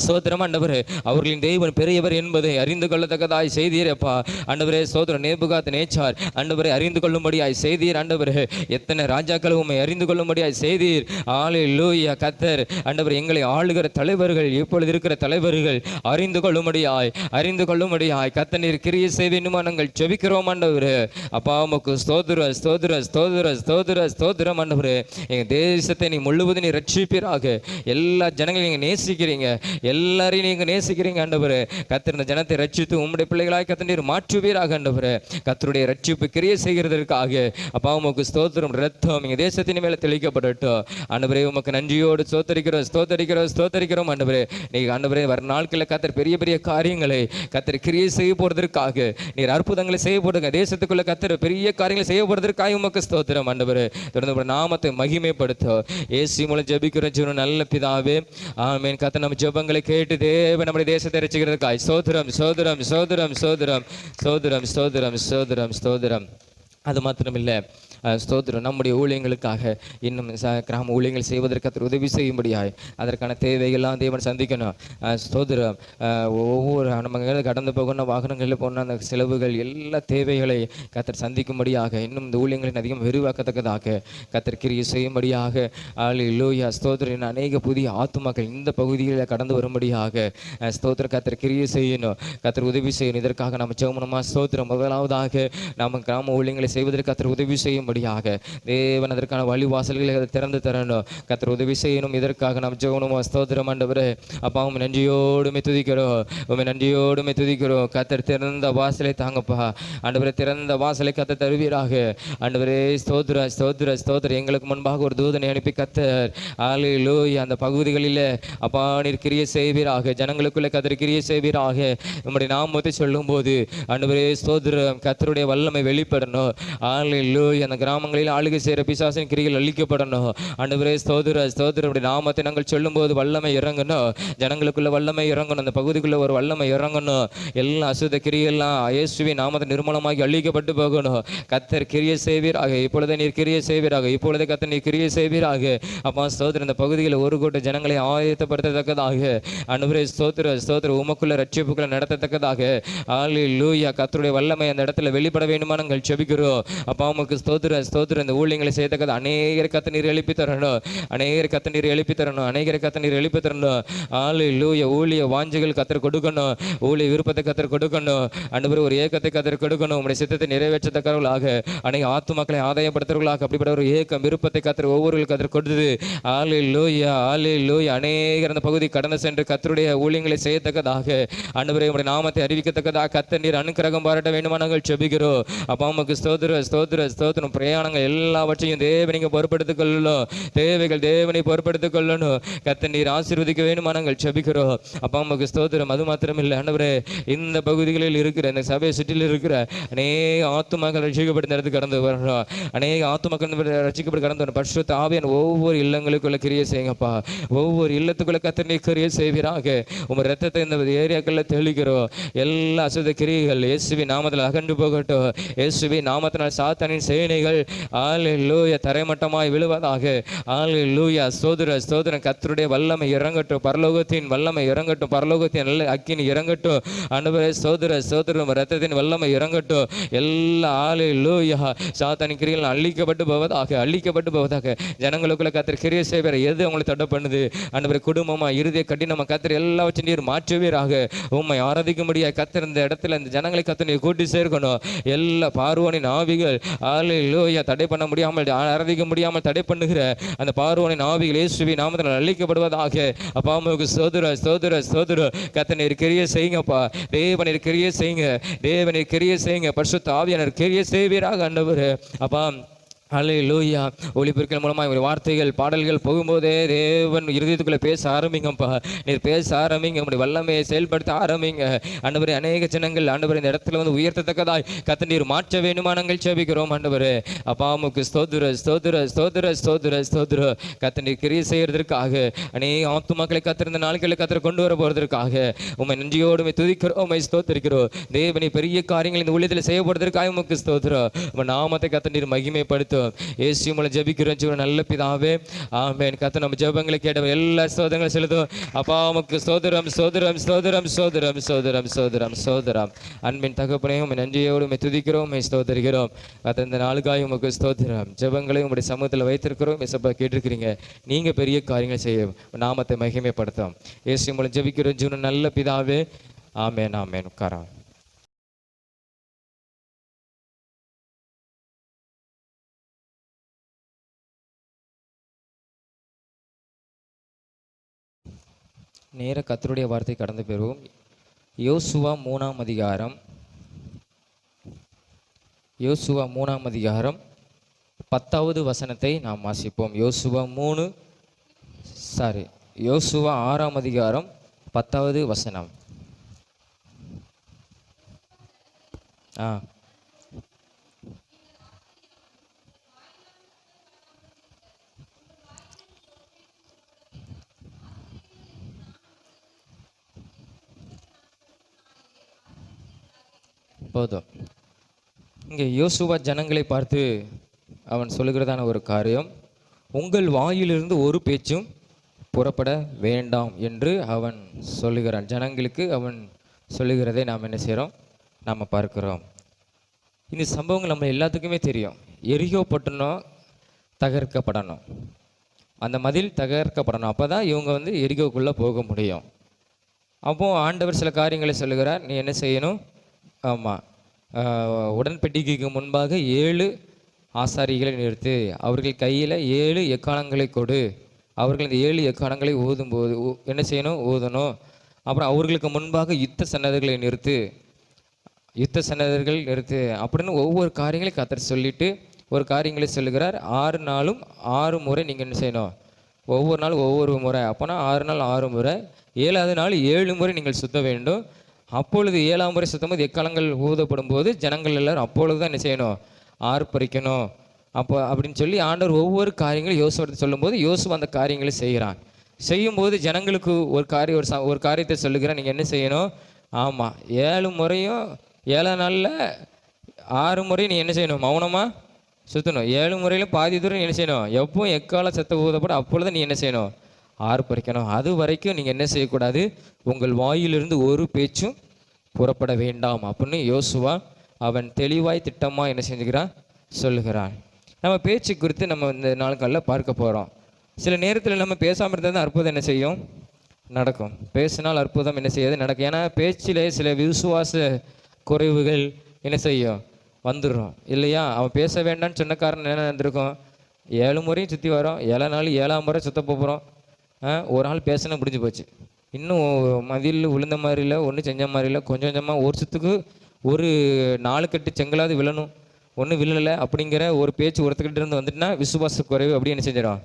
ஸ்தோத்திரம். ஆண்டவரே அவர்களின் தெய்வன் பெரியவர் என்பதை அறிந்து கொள்ளத்தக்கதாய் செய்தீரப்பா. ஆண்டவரே ஸ்தோத்திரம். நேபுகாத்நேச்சார் ஆண்டவரை அறிந்து கொள்ளும்படியாய் செய்தீர். ஆண்டவரே எத்தனை ராஜாக்கள் உம்மை அறிந்து கொள்ளும்படியாய் செய்தீர். ஹல்லேலூயா கர்த்தர் ஆண்டவர் எங்களை ஆளுகிற தலைவர்கள், இப்பொழுது இருக்கிற தலைவர்கள் அறிந்து கொள்ளும்படியாய் கர்த்தர் நீர் கிரியை செய்வேண்டுமா நாங்கள் ஜெபிக்கிறோம். ஆண்டவரே அப்பா உமக்கு ஸ்தோத்திர ஸ்தோத்திர ஸ்தோத்திர ஸ்தோத்திர ஸ்தோத்திரம். ஆண்டவரே எங்கள் தேசத்தை நீ முழுவதும் நீ ரட்சிப்பீராக. எல்லா ஜனங்களையும் நீங்கள் நேசிக்கிறீங்க, எல்லாரையும் நீங்க நேசிக்கிறீங்க. ஆண்டவரே கர்த்தர் இந்த ஜனத்தை ரட்சித்து உம்முடைய பிள்ளைகளாய் கர்த்தர் நீர் மாற்றுவீராக. ஆண்டவரே கர்த்தருடைய ரட்சிப்பு கிரியை செய்கிறதற்காக அப்பா உமக்கு ஸ்தோத்திரம். ரத்தம் எங்க தேசத்தின் மேல தெளிக்கப்படட்டும். ஆண்டவரே உமக்கு நன்றியோடு ஸ்தோத்தரிக்கிறோம் ஸ்தோத்தரிக்கிறோம் ஸ்தோத்தரிக்கிறோம். ஆண்டவரே நீங்க ஆண்டவரே வர நாட்களில் கர்த்தர் பெரிய பெரிய காரியங்களை கர்த்தர் கிரியை செய்ய போறதற்காக, நீர் அற்புதங்களை செய்ய போடுங்க. தேசத்துக்குள்ள கர்த்தர் பெரிய காரியங்களை செய்ய போறதற்காக உமக்கு ஸ்தோத்திரம். ஆண்டவரே தொடர்ந்து நாமத்தை மகிமைப்படுத்தும். இயேசு மூலம் ஜெபிக்கிறோம் ஜீவன நல்ல பிதாவே, ஆமென். கர்த்தர் நம்ம ஜெபங்களை கேட்டு தேவன் நம்முடைய தேசத்தை ரட்சிக்கிறதுக்காய் ஸ்தோத்திரம் ஸ்தோத்திரம் ஸ்தோத்திரம் ஸ்தோத்திரம் ஸ்தோத்திரம் ஸ்தோத்திரம் ஸ்தோத்திரம் ஸ்தோத்திரம். அது மாத்திரமில்லை ஸ்தோத்திரம். நம்முடைய ஊழியங்களுக்காக இன்னும் கிராம ஊழியங்கள் செய்வதற்கு கர்த்தர் உதவி செய்யும்படியாய் அதற்கான தேவைகள்லாம் தேவன் சந்திக்கணும். ஸ்தோத்திரம். ஒவ்வொரு நம்ம கடந்து போகணும், வாகனங்களில் போன அந்த செலவுகள் எல்லா தேவைகளை கர்த்தர் சந்திக்கும்படியாக இன்னும் இந்த ஊழியங்களின் அதிகம் விரிவாக்கத்தக்கதாக கர்த்தர் கிரியை செய்யும்படியாக ஹல்லேலூயா ஸ்தோத்திரம். அநேக புதிய ஆத்துமாக்கள் இந்த பகுதியில் கடந்து வரும்படியாக ஸ்தோத்திரம் கர்த்தர் கிரியை செய்யணும், கர்த்தர் உதவி செய்யணும். இதற்காக நம்ம ஜெபமா ஸ்தோத்திரம். முதலாவதாக நம்ம கிராம ஊழியங்களை செய்வதற்கு கர்த்தர் உதவி செய்யும்படியாக தேவன் அதற்கான வழிவாசல்களை திறந்து தரணும், கர்த்தர் உதவி செய்யணும். இதற்காக நாம் ஜெபமா ஸ்தோத்திரம். ஆண்டவரே அப்பா உம்மை நன்றியோடுமே துதிக்கிறோம், உம்மை நன்றியோடுமே துதிக்கிறோம். கர்த்தர் திறந்த வாசலை தாங்கப்பா. ஆண்டவரே திறந்த வாசலை கர்த்தர் தருவீராக. ஆண்டவரே ஸ்தோத்திர ஸ்தோத்திர ஸ்தோத்திர. எங்களுக்கு முன்பாக ஒரு தூதனை அனுப்பி கர்த்தர் ஹல்லேலூயா அந்த பகுதிகளில் அப்பா நீர் கிரியை செய்வீராக. ஜனங்களுக்குள்ள கர்த்தர் கிரியை செய்வீராக. நம்முடைய நாமத்தை சொல்லும் போது ஆண்டவரே ஸ்தோத்திரம் கர்த்தருடைய வல்லமை வெளிப்படணும். ஹல்லேலூயா அந்த கிராமங்களில் ஆளுகை செய்கிற பிசாசின் கிரிகள் அழிக்கப்படணும். ஆண்டவரே ஸ்தோத்திர ஸ்தோத்திர. அப்படி நாமத்தை நாங்கள் சொல்லும்போது வல்லமை இறங்கணும், ஜனங்களுக்குள்ள வல்லமை இறங்கணும், அந்த பகுதிக்குள்ள ஒரு வல்லமை இறங்கணும். எல்லா அசுத்த கிரியெல்லாம் இயேசுவின் நாமத்தை நிர்மூலமாகி அழிக்கப்பட்டு போகணும். கர்த்தர் கிரியை செய்வீராக. இப்பொழுதே நீர் கிரியை செய்வீராக. இப்பொழுதே கர்த்தர் நீர் கிரியை செய்வீராக. அப்பா ஸ்தோத்திரம். இந்த பகுதியில் ஒரு கூட்ட ஜனங்களை ஆயத்தப்படுத்தத்தக்கதாக ஆண்டவரே ஸ்தோத்திர ஸ்தோத்திர. உமக்குள்ள ரட்சிப்புகளை நடத்தத்தக்கதாக ஹல்லேலூயா கர்த்தருடைய வல்லமை அந்த இடத்துல வெளிப்பட வேண்டுமா நாங்கள் ஜெபிக்கிறோம். அப்பா உமக்கு ஸ்தோத்திர ஸ்தோத்திர. இந்த ஊழியங்களை செய்யத்தக்கது அநேகரை கர்த்தர் நீர் எழுப்பி தரணும், அநேகரை கர்த்தர் நீர் எழுப்பி தரணும், அநேகரை கர்த்தர் நீர் எழுப்பி தரணும். ஹல்லேலூயா ஊழிய வாஞ்சைகள் கர்த்தர் கொடுக்கணும், ஊழிய விருப்பத்தை கர்த்தர் கொடுக்கணும். ஆண்டவரே ஒரு ஏக்கத்தை கர்த்தர் கொடுக்கணும், உம்முடைய சித்தத்தை நிறைவேற்றத்தக்கவர்களாக அநேக ஆத்துமக்களை ஆதாயப்படுத்துவர்களாக அப்படிப்பட்ட ஒரு ஏக்கம் விருப்பத்தை கர்த்தர் ஒவ்வொரு கர்த்தர் கொடுத்தது. ஹல்லேலூயா ஹல்லேலூயா. அநேகர் அந்த பகுதி கடந்து சென்று கர்த்தருடைய ஊழியங்களை செய்யத்தக்கதாக ஆண்டவரே உம்முடைய நாமத்தை அறிவிக்கத்தக்கதாக கர்த்தர் நீர் அனுக்கிரகம் பாராட்ட வேண்டுமா நாங்கள் ஜெபிக்கிறோம். அப்பா உமக்கு ஸ்தோத்திரம் ஸ்தோத்திர ஸ்தோத்திர ஸ்தோத்திரம். பிரயாணங்கள் எல்லாவற்றையும் தேவனிங்க பொறுப்படுத்திக் கொள்ளணும். தேவைகள் தேவனை பொறுப்படுத்திக் கொள்ளணும். கர்த்தர் நீர் ஆசீர்வதிக்க வேண்டுமா நாங்கள் ஜெபிக்கிறோம். அப்பா அம்மாவுக்கு ஸ்தோத்திரம். அது மாத்திரம் இல்லை ஆண்டவரே, இந்த பகுதிகளில் இருக்கிற இந்த சபையை சுற்றில் இருக்கிற அநேக ஆத்துமாக்கள் ரட்சிக்கப்பட்டு நடந்து கடந்து வரணும். அநேக ஆத்துமாக்கள் ரட்சிக்கப்பட்டு கடந்து வரணும். பரிசுத்த ஆவியானவர் ஒவ்வொரு இல்லங்களுக்குள்ள கிரியை செய்யுங்கப்பா. ஒவ்வொரு இல்லத்துக்குள்ள கர்த்தர் நீர் கிரியை செய்வீராக. உங்கள் ரத்தத்தை இந்த ஏரியாக்களில் தெளிக்கிறோம். எல்லா அசுத்த கிரியைகள் இயேசுவின் நாமத்தில் அகன்று போகட்டும். இயேசுவின் நாமத்தினால் சாத்தானின் சேனைகள் அல்லேலூயா தரைமட்டமாய் விழுவதாக. அல்லேலூயா ஸ்தோத்திர ஸ்தோத்திரம். கர்த்தருடைய வல்லமை இறங்கட்டும். பரலோகத்தின் வல்லமை இறங்கட்டும். பரலோகத்தின் நல்ல அக்கினி இறங்கட்டும். ஆண்டவரே ஸ்தோத்திர ஸ்தோத்திரம். ரத்தத்தின் வல்லமை இறங்கட்டும். எல்லா அல்லேலூயா சாத்தானின் கிரியைகள் அழிக்கப்பட்டு போவதாக. அழிக்கப்பட்டு போவதாக. ஜனங்களுக்குள்ள கர்த்தர் கிரியை செய்வார். எது அவங்களை தடை பண்ணுது ஆண்டவரே, குடும்பமா இருதய கடினமா கர்த்தர் எல்லாவற்றையும் நீர் மாற்றுவீராக. உம்மை ஆராதிக்க முடியாது கர்த்தர் இந்த இடத்துல இந்த ஜனங்களை கர்த்தர் நீர் கூட்டி சேர்க்கணும். எல்லா பார்வோனின் ஆவிகள் அல்லேலூயா தடை பண்ண முடியாமல் ஆராதிக்க முடியாமல் தடை பண்ணுகிற அந்த பார்வோனின் ஆவிகள் இயேசுவின் நாமத்தில் அழிக்கப்படுவதாக. அப்பா அம்மாவுக்கு ஸ்தோத்திர ஸ்தோத்திர ஸ்தோத்திர. கர்த்தர் நீர் கிரியை செய்யுங்கப்பா. தேவனீர் கிரியை செய்யுங்க. தேவனீர் கிரியை செய்யுங்க. பரிசுத்த ஆவியானவர் கிரியை செய்வீராக ஆண்டவரே. அப்பா அல்லேலூயா. ஒளிபெருக்கின் மூலமாக ஒரு வார்த்தைகள் பாடல்கள் போகும்போதே தேவன் இருதயத்துக்குள்ளே பேச ஆரம்பிங்கப்பா. நீர் பேச ஆரம்பிங்க. உங்களுடைய வல்லமையை செயல்படுத்த ஆரம்பிங்க ஆண்டவரே. அநேக ஜனங்கள் ஆண்டவரே இந்த இடத்துல வந்து உயர்த்தத்தக்கதாய் கர்த்தர் நீர் மாற்ற வேண்டுமா நாங்கள் ஜெபிக்கிறோம் ஆண்டவரே. அப்பா அம்மாவுக்கு ஸ்தோத்திர ஸ்தோத்திர ஸ்தோத்திர ஸ்தோத்திர ஸ்தோத்திர. கர்த்தர் நீர் கிரியை செய்யறதற்காக அநேக ஆத்துமாக்களை கர்த்தர் இந்த நாட்களில் கர்த்தர் கொண்டு வர போறதற்காக உம்மை நன்றியோடு துதிக்கிறோம். உம்மை ஸ்தோத்திரிக்கிறோம். தேவனை பெரிய காரியங்கள் இந்த ஊழியத்தில் செய்யப்படுவதற்காக உமக்கு ஸ்தோத்திரம். உங்கள் நாமத்தை கர்த்தர் நீர் மகிமைப்படுத்தும். இயேசு மூலம் ஜெபிக்கிறோம் ஜீவன நல்ல பிதாவே, ஆமென். கர்த்தர் நம்ம ஜெபங்களை கேட்ட எல்லா ஸ்தோத்திரங்களும் செலுத்தும். அப்பா உமக்கு ஸ்தோத்திரம் ஸ்தோத்திரம் ஸ்தோத்திரம் ஸ்தோத்திரம் ஸ்தோத்திரம் ஸ்தோத்திரம் ஸ்தோத்திரம். அன்பின் தகப்பனே உம்மை நன்றியோடு உம்மை துதிக்கிறோம். உம்மை ஸ்தோத்திரிக்கிறோம். கர்த்தர் இந்த நாளுக்காக உமக்கு ஸ்தோத்திரம். ஜெபங்களை உங்களுடைய சமூகத்தில் வைத்திருக்கிறோம். இயேசுப்பா கேட்டிருக்கிறீங்க. நீங்க பெரிய காரியங்கள் செய்ய நாமத்தை மகிமைப்படுத்தும். இயேசு மூலம் ஜெபிக்கிறோம் ஜீவன நல்ல பிதாவே, ஆமென் ஆமென். உட்காரம். நேர கர்த்தருடைய வார்த்தை கடந்து பெறுவோம். யோசுவா 3ஆம் அதிகாரம் 10வது வசனத்தை நாம் வாசிப்போம். யோசுவா 6ஆம் அதிகாரம் 10வது வசனம். போதும். இங்கே யோசுவா ஜனங்களை பார்த்து அவன் சொல்லுகிறதான ஒரு காரியம், உங்கள் வாயிலிருந்து ஒரு பேச்சும் புறப்பட வேண்டாம் என்று அவன் சொல்லுகிறான். ஜனங்களுக்கு அவன் சொல்லுகிறதை நாம் என்ன செய்கிறோம், நாம் பார்க்கிறோம். இந்த சம்பவங்கள் நம்ம எல்லாத்துக்குமே தெரியும். எரிகோ பட்டணம் தகர்க்கப்படணும், அந்த மதில் தகர்க்கப்படணும். அப்போ தான் இவங்க வந்து எரிகோக்குள்ளே போக முடியும். அப்போது ஆண்டவர் சில காரியங்களை சொல்லுகிறார். நீ என்ன செய்யணும், ஆமாம், உடன்படிக்கைக்கு முன்பாக 7 ஆசாரிகளை நிறுத்து, அவர்கள் கையில் 7 எக்காலங்களை கொடு, அவர்கள் இந்த 7 எக்காலங்களை ஊதும்போது என்ன செய்யணும், ஊதணும். அப்புறம் அவர்களுக்கு முன்பாக யுத்த சன்னதர்களை நிறுத்து அப்படின்னு ஒவ்வொரு காரியங்களையும் கர்த்தர் சொல்லிட்டு ஒரு காரியங்களை சொல்லுகிறார். 6 நாளும் 6 முறை நீங்கள் என்ன செய்யணும், ஒவ்வொரு நாளும் ஒவ்வொரு முறை. அப்போனா 6 நாள் 6 முறை, 7வது நாள் 7 முறை நீங்கள் சுத்த வேண்டும். அப்பொழுது 7ஆம் முறை சுத்தம் போது எக்காலங்கள் ஊதப்படும் போது ஜனங்கள் எல்லாரும் அப்பொழுது தான் என்ன செய்யணும், ஆர்ப்பரிக்கணும். அப்படின்னு சொல்லி ஆண்டவர் ஒவ்வொரு காரியங்களும் யோசுவா சொல்லும்போது யோசுவா அந்த காரியங்களை செய்கிறான். செய்யும்போது ஜனங்களுக்கு ஒரு காரியத்தை சொல்லுகிறான். நீங்கள் என்ன செய்யணும், ஆமாம், 7 முறையும் 7 நாளில் 6 முறை நீ என்ன செய்யணும், மௌனமாக சுற்றணும். 7 முறையில் பாதி தூரம் நீ என்ன செய்யணும், எப்பவும் எக்கால சத்த ஊதப்படும் அப்பொழுது நீ என்ன செய்யணும், ஆர்ப்பரிக்கணும். அது வரைக்கும் நீங்கள் என்ன செய்யக்கூடாது, உங்கள் வாயிலிருந்து ஒரு பேச்சும் புறப்பட வேண்டாம் அப்படின்னு யோசுவா அவன் தெளிவாய் திட்டமாக என்ன செஞ்சுக்கிறான், சொல்லுகிறான். நம்ம பேச்சு குறித்து நம்ம இந்த நாட்களில் பார்க்க போகிறோம். சில நேரத்தில் நம்ம பேசாமல் இருந்தால் தான் அற்புதம் என்ன செய்யும், நடக்கும். பேசினால் அற்புதம் என்ன செய்யாது, நடக்கும். ஏன்னா பேச்சிலே சில விசுவாச குறைவுகள் என்ன செய்யும், வந்துடும் இல்லையா. அவன் பேச வேண்டான்னு சொன்ன காரணம் என்ன நடந்திருக்கும், 7 முறையும் சுற்றி வரோம், 7 நாள் 7ஆம் முறை சுத்த போகிறோம். ஒரு ஆள் பேசினா முடிஞ்சு போச்சு. இன்னும் மதில் விழுந்த மாதிரி இல்லை, ஒன்றும் செஞ்ச மாதிரி இல்லை. கொஞ்சம் கொஞ்சமாக ஒரு சுத்துக்கு ஒரு 4 கட்டு செங்கலாவது விழணும். ஒன்றும் வில்லலை அப்படிங்கிற ஒரு பேச்சு ஒருத்தக்கிட்ட இருந்து வந்துட்டுனா விசுவாச குறைவு அப்படி என்ன செஞ்சிடும்,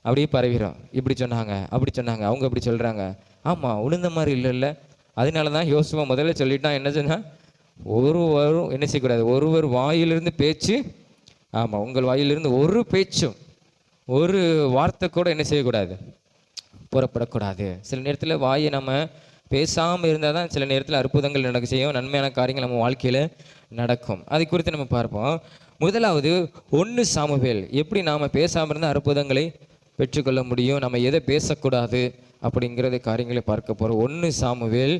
அப்படியே பரவிடும். இப்படி சொன்னாங்க அப்படி சொன்னாங்க, அவங்க அப்படி சொல்கிறாங்க, ஆமாம் உளுந்த மாதிரி இல்லைல்ல. அதனால தான் யோசுவா முதல்ல சொல்லிட்டான், என்ன சொன்னால் ஒருவரும் என்ன செய்யக்கூடாது, ஒருவர் வாயிலிருந்து பேச்சு, ஆமாம் உங்கள் வாயிலிருந்து ஒரு பேச்சும் ஒரு வார்த்தை கூட என்ன செய்யக்கூடாது, புறப்படக்கூடாது. சில நேரத்தில் வாயை நம்ம பேசாமல் இருந்தால் தான் சில நேரத்தில் அற்புதங்கள் நடக்க செய்யும், நன்மையான காரியங்கள் நம்ம வாழ்க்கையில் நடக்கும். அதை குறித்து நம்ம பார்ப்போம். முதலாவது 1 சாமுவேல், எப்படி நாம் பேசாமல் இருந்தால் அற்புதங்களை பெற்றுக்கொள்ள முடியும், நம்ம எதை பேசக்கூடாது அப்படிங்கிறத காரியங்களை பார்க்க போகிறோம். 1 சாமுவேல்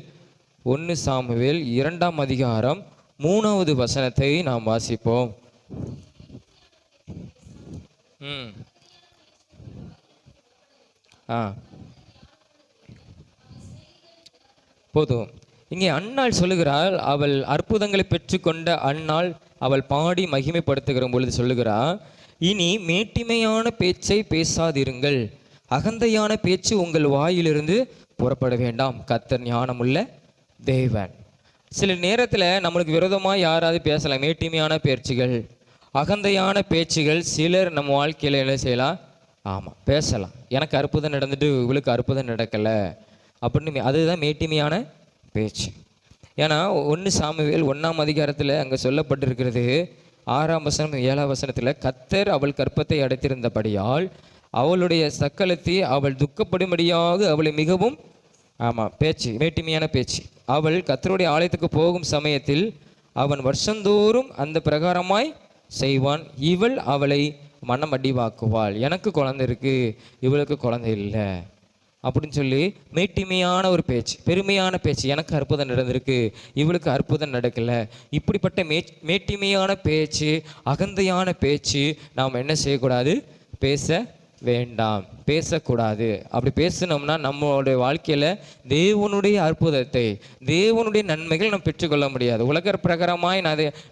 2ஆம் அதிகாரம் 3வது வசனத்தை நாம் வாசிப்போம். போதும். இங்கே அன்னாள் சொல்லுகிறாள், அவள் அற்புதங்களை பெற்றுக்கொண்ட அன்னாள் அவள் பாடி மகிமைப்படுத்துகிற பொழுது சொல்லுகிறாள், இனி மேட்டிமையான பேச்சை பேசாதிருங்கள், அகந்தையான பேச்சு உங்கள் வாயிலிருந்து புறப்பட வேண்டாம், கர்த்தர் ஞானமுள்ள தேவன். சில நேரத்தில் நம்மளுக்கு விரோதமாக யாராவது பேசலாம், மேட்டிமையான பேச்சுகள், அகந்தையான பேச்சுகள் சிலர் நம்ம வாழ்க்கையில் என்ன செய்யலாம், ஆமாம் பேசலாம். எனக்கு அற்புதம் நடந்துட்டு இவளுக்கு அற்புதம் நடக்கலை அப்படின்னு, அதுதான் மேட்டிமையான பேச்சு. ஏன்னா 1 சாமுவேல் 1ஆம் அதிகாரத்தில் அங்கே சொல்லப்பட்டிருக்கிறது 6ஆம் வசனம் 7ஆம் வசனத்தில், கர்த்தர் அவள் கற்பத்தை அடைத்திருந்தபடியால் அவளுடைய சக்கலத்தை அவள் துக்கப்படும்படியாக அவளை மிகவும், ஆமாம் பேச்சு மேட்டிமையான பேச்சு, அவள் கர்த்தருடைய ஆலயத்துக்கு போகும் சமயத்தில் அவன் வருஷந்தோறும் அந்த பிரகாரமாய் செய்வான், இவள் அவளை மனமடிவாக்குவாள், எனக்கு குழந்தை இருக்கு இவளுக்கு குழந்தை இல்லை அப்படின்னு சொல்லி மேட்டிமையான ஒரு பேச்சு, பெருமையான பேச்சு, எனக்கு அற்புதம் நடந்திருக்கு இவளுக்கு அற்புதம் நடக்கலை, இப்படிப்பட்ட மேட்டிமையான பேச்சு, அகந்தையான பேச்சு நாம் என்ன செய்யக்கூடாது, பேச வேண்டாம், பேசக்கூடாது. அப்படி பேசினோம்னா நம்மளுடைய வாழ்க்கையில் தேவனுடைய அற்புதத்தை, தேவனுடைய நன்மைகள் நம்ம பெற்றுக்கொள்ள முடியாது. உலக பிரகாரமாய்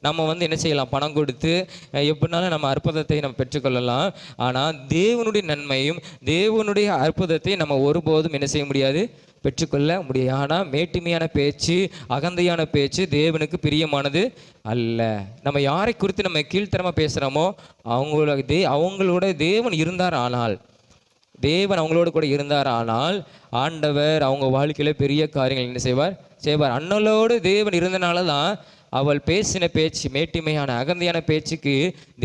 நம்ம என்ன செய்யலாம், பணம் கொடுத்து எப்படினாலும் நம்ம அற்புதத்தை நம்ம பெற்றுக்கொள்ளலாம். ஆனால் தேவனுடைய நன்மையும் தேவனுடைய அற்புதத்தை நம்ம ஒருபோதும் என்ன செய்ய முடியாது, பெற்றுக்கொள்ள முடியாது. ஆனால் மேட்டிமையான பேச்சு, அகந்தையான பேச்சு தேவனுக்கு பிரியமானது அல்ல. நம்ம யாரை குறித்து நம்ம கீழ்த்தரமாக பேசுகிறோமோ அவங்களோட தேவன் இருந்தார், ஆனால் தேவன் அவங்களோட கூட இருந்தார், ஆனால் ஆண்டவர் அவங்க வாழ்க்கையில் பெரிய காரியங்கள் என்ன செய்வார். அண்ணலோடு தேவன் இருந்தனால தான் அவள் பேசின பேச்சு, மேட்டிமையான அகந்தையான பேச்சுக்கு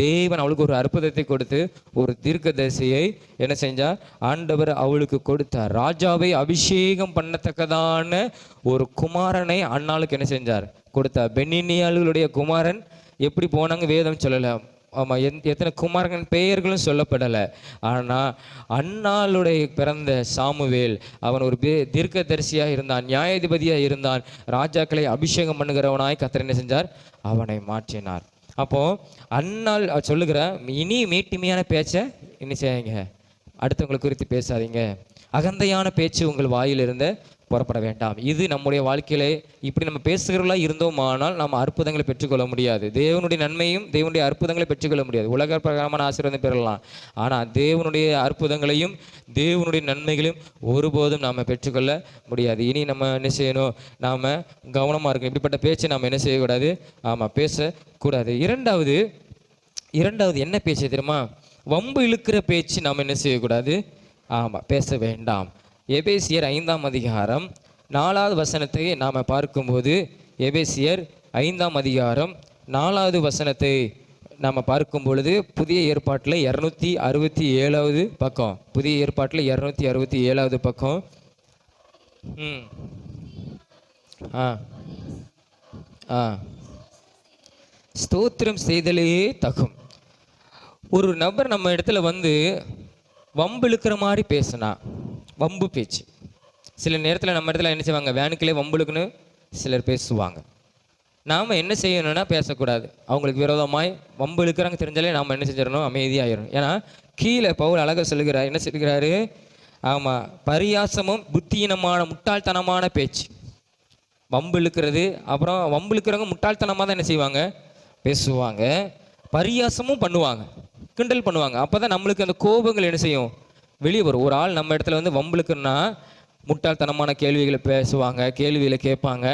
தேவன் அவளுக்கு ஒரு அற்புதத்தை கொடுத்து ஒரு தீர்க்கதரிசியை என்ன செஞ்சார், ஆண்டவர் அவளுக்கு கொடுத்தார். ராஜாவை அபிஷேகம் பண்ணத்தக்கதான ஒரு குமாரனை அன்னாளுக்கு என்ன செஞ்சார், கொடுத்தார். பென்னியாளுடைய குமாரன் எப்படி போனாங்க வேதம் சொல்லலை, ஆமாம் எத்தனை குமாரன் பெயர்களும் சொல்லப்படலை. ஆனால் அன்னாளுடைய பிறந்த சாமுவேல் அவன் ஒரு தீர்க்கதரிசியாக இருந்தான், நியாயாதிபதியாக இருந்தான், ராஜாக்களை அபிஷேகம் பண்ணுகிறவனாய் கர்த்தர் என்ன செஞ்சார், அவனை மாற்றினார். அப்போது அன்னாள் சொல்லுகிற, இனி மேட்டிமையான பேச்சை என்ன செய்யுங்க, அடுத்தவங்களை குறித்து பேசாதீங்க, அகந்தையான பேச்சு உங்கள் வாயிலிருந்த புறப்பட வேண்டாம். இது நம்முடைய வாழ்க்கையிலே இப்படி நம்ம பேசுகிறவர்களா இருந்தோமானால் நம்ம அற்புதங்களை பெற்றுக்கொள்ள முடியாது, தேவனுடைய நன்மையும் தேவனுடைய அற்புதங்களை பெற்றுக்கொள்ள முடியாது. உலக பிரகாரமான ஆசீர்வாதம் பெறலாம், ஆனால் தேவனுடைய அற்புதங்களையும் தேவனுடைய நன்மைகளையும் ஒருபோதும் நாம் பெற்றுக்கொள்ள முடியாது. இனி நம்ம என்ன செய்யணும், நாம் கவனமாக இருக்கணும், இப்படிப்பட்ட பேச்சை நாம் என்ன செய்யக்கூடாது, ஆமாம் பேசக்கூடாது. இரண்டாவது என்ன பேச்சு தெரியுமா, வம்பு இழுக்கிற பேச்சு நாம் என்ன செய்யக்கூடாது, ஆமாம் பேச வேண்டாம். எபேசியர் 5ஆம் அதிகாரம் 4வது வசனத்தை நாம் பார்க்கும்போது, எபேசியர் 5ஆம் அதிகாரம் 4வது வசனத்தை நாம் பார்க்கும் பொழுது, புதிய ஏற்பாட்டில் 267வது பக்கம், புதிய ஏற்பாட்டில் 267வது பக்கம். ஸ்தோத்திரம் செய்தலே தகும். ஒரு நபர் நம்ம இடத்துல வம்பு இழுக்கிற மாதிரி பேசினா, வம்பு பேச்சு, சில நேரத்தில் நம்ம இடத்துல என்ன செய்வாங்க, வேனுக்களே வம்பு இழுக்குன்னு சிலர் பேசுவாங்க. நாம் என்ன செய்யணும்னா பேசக்கூடாது. அவங்களுக்கு விரோதமாய் வம்பு இழுக்கிறாங்க தெரிஞ்சாலே நாம் என்ன செஞ்சிடணும், அமைதியாகிடணும். ஏன்னா கீழே பவுல் அழகாக சொல்லுகிறார், என்ன சொல்லுகிறாரு, ஆமாம் பரியாசமும் புத்தியினமான முட்டாள்தனமான பேச்சு, வம்பு இழுக்கிறது. அப்புறம் வம்பு இழுக்கிறவங்க முட்டாள்தனமாக தான் என்ன செய்வாங்க, பேசுவாங்க, பரியாசமும் பண்ணுவாங்க, கிண்டல் பண்ணுவாங்க. அப்போ தான் நம்மளுக்கு அந்த கோபங்கள் என்ன செய்யும், வெளியே வரும். ஒரு ஆள் நம்ம இடத்துல வம்புலுக்குன்னா முட்டாள்தனமான கேள்விகளை பேசுவாங்க, கேள்விகளை கேட்பாங்க.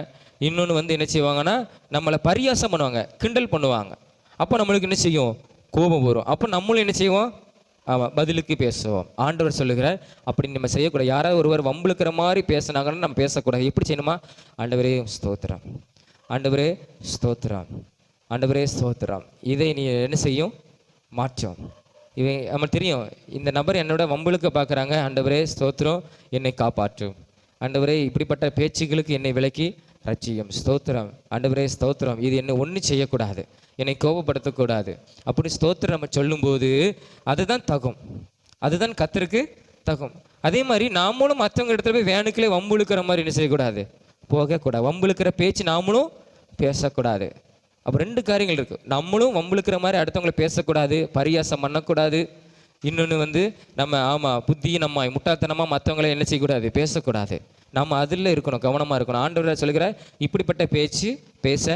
இன்னொன்று என்ன செய்வாங்கன்னா நம்மளை பரியாசம் பண்ணுவாங்க, கிண்டல் பண்ணுவாங்க. அப்போ நம்மளுக்கு என்ன செய்யும்? கோபம் வரும். அப்போ நம்மளும் என்ன செய்வோம்? ஆமாம், பதிலுக்கு பேசுவோம். ஆண்டவர் சொல்லுகிறார் அப்படி நம்ம செய்யக்கூடாது. யாராவது ஒருவர் வம்புழுக்கிற மாதிரி பேசினாங்கன்னு நம்ம பேசக்கூடாது. எப்படி செய்யணுமா? ஆண்டவரே ஸ்தோத்திரம், ஆண்டவரே ஸ்தோத்திரம், ஆண்டவரே ஸ்தோத்திரம். இதை நீ என்ன செய்யும்? மாற்றம். இவன் நம்ம தெரியும், இந்த நபர் என்னோட வம்புழுக்க பார்க்குறாங்க. ஆண்டவரே ஸ்தோத்திரம், என்னை காப்பாற்றும். ஆண்டவரே இப்படிப்பட்ட பேச்சுகளுக்கு என்னை விலக்கி ரட்சியும். ஸ்தோத்திரம், ஆண்டவரே ஸ்தோத்திரம். இது என்னை ஒன்றும் செய்யக்கூடாது, என்னை கோபப்படுத்தக்கூடாது. அப்படி ஸ்தோத்திரம் நம்ம சொல்லும்போது அதுதான் தகும், அதுதான் கர்த்தருக்கு தகும். அதே மாதிரி நாமளும் மற்றவங்க இடத்துல போய் வேணுக்களே வம்புழுக்கிற மாதிரி என்ன செய்யக்கூடாது? போகக்கூடாது. வம்புழுக்கிற பேச்சு நாமளும் பேசக்கூடாது. அப்போ 2 காரியங்கள் இருக்குது. நம்மளும் வம்புழுக்கிற மாதிரி அடுத்தவங்களை பேசக்கூடாது, பரியாசம் பண்ணக்கூடாது. இன்னொன்று நம்ம புத்தியினமாய் முட்டாள்தனமாக மற்றவங்களை என்ன செய்யக்கூடாது? பேசக்கூடாது. நம்ம அதில் இருக்கணும், கவனமாக இருக்கணும். ஆண்டவர் சொல்லுகிறார் இப்படிப்பட்ட பேச்சு பேச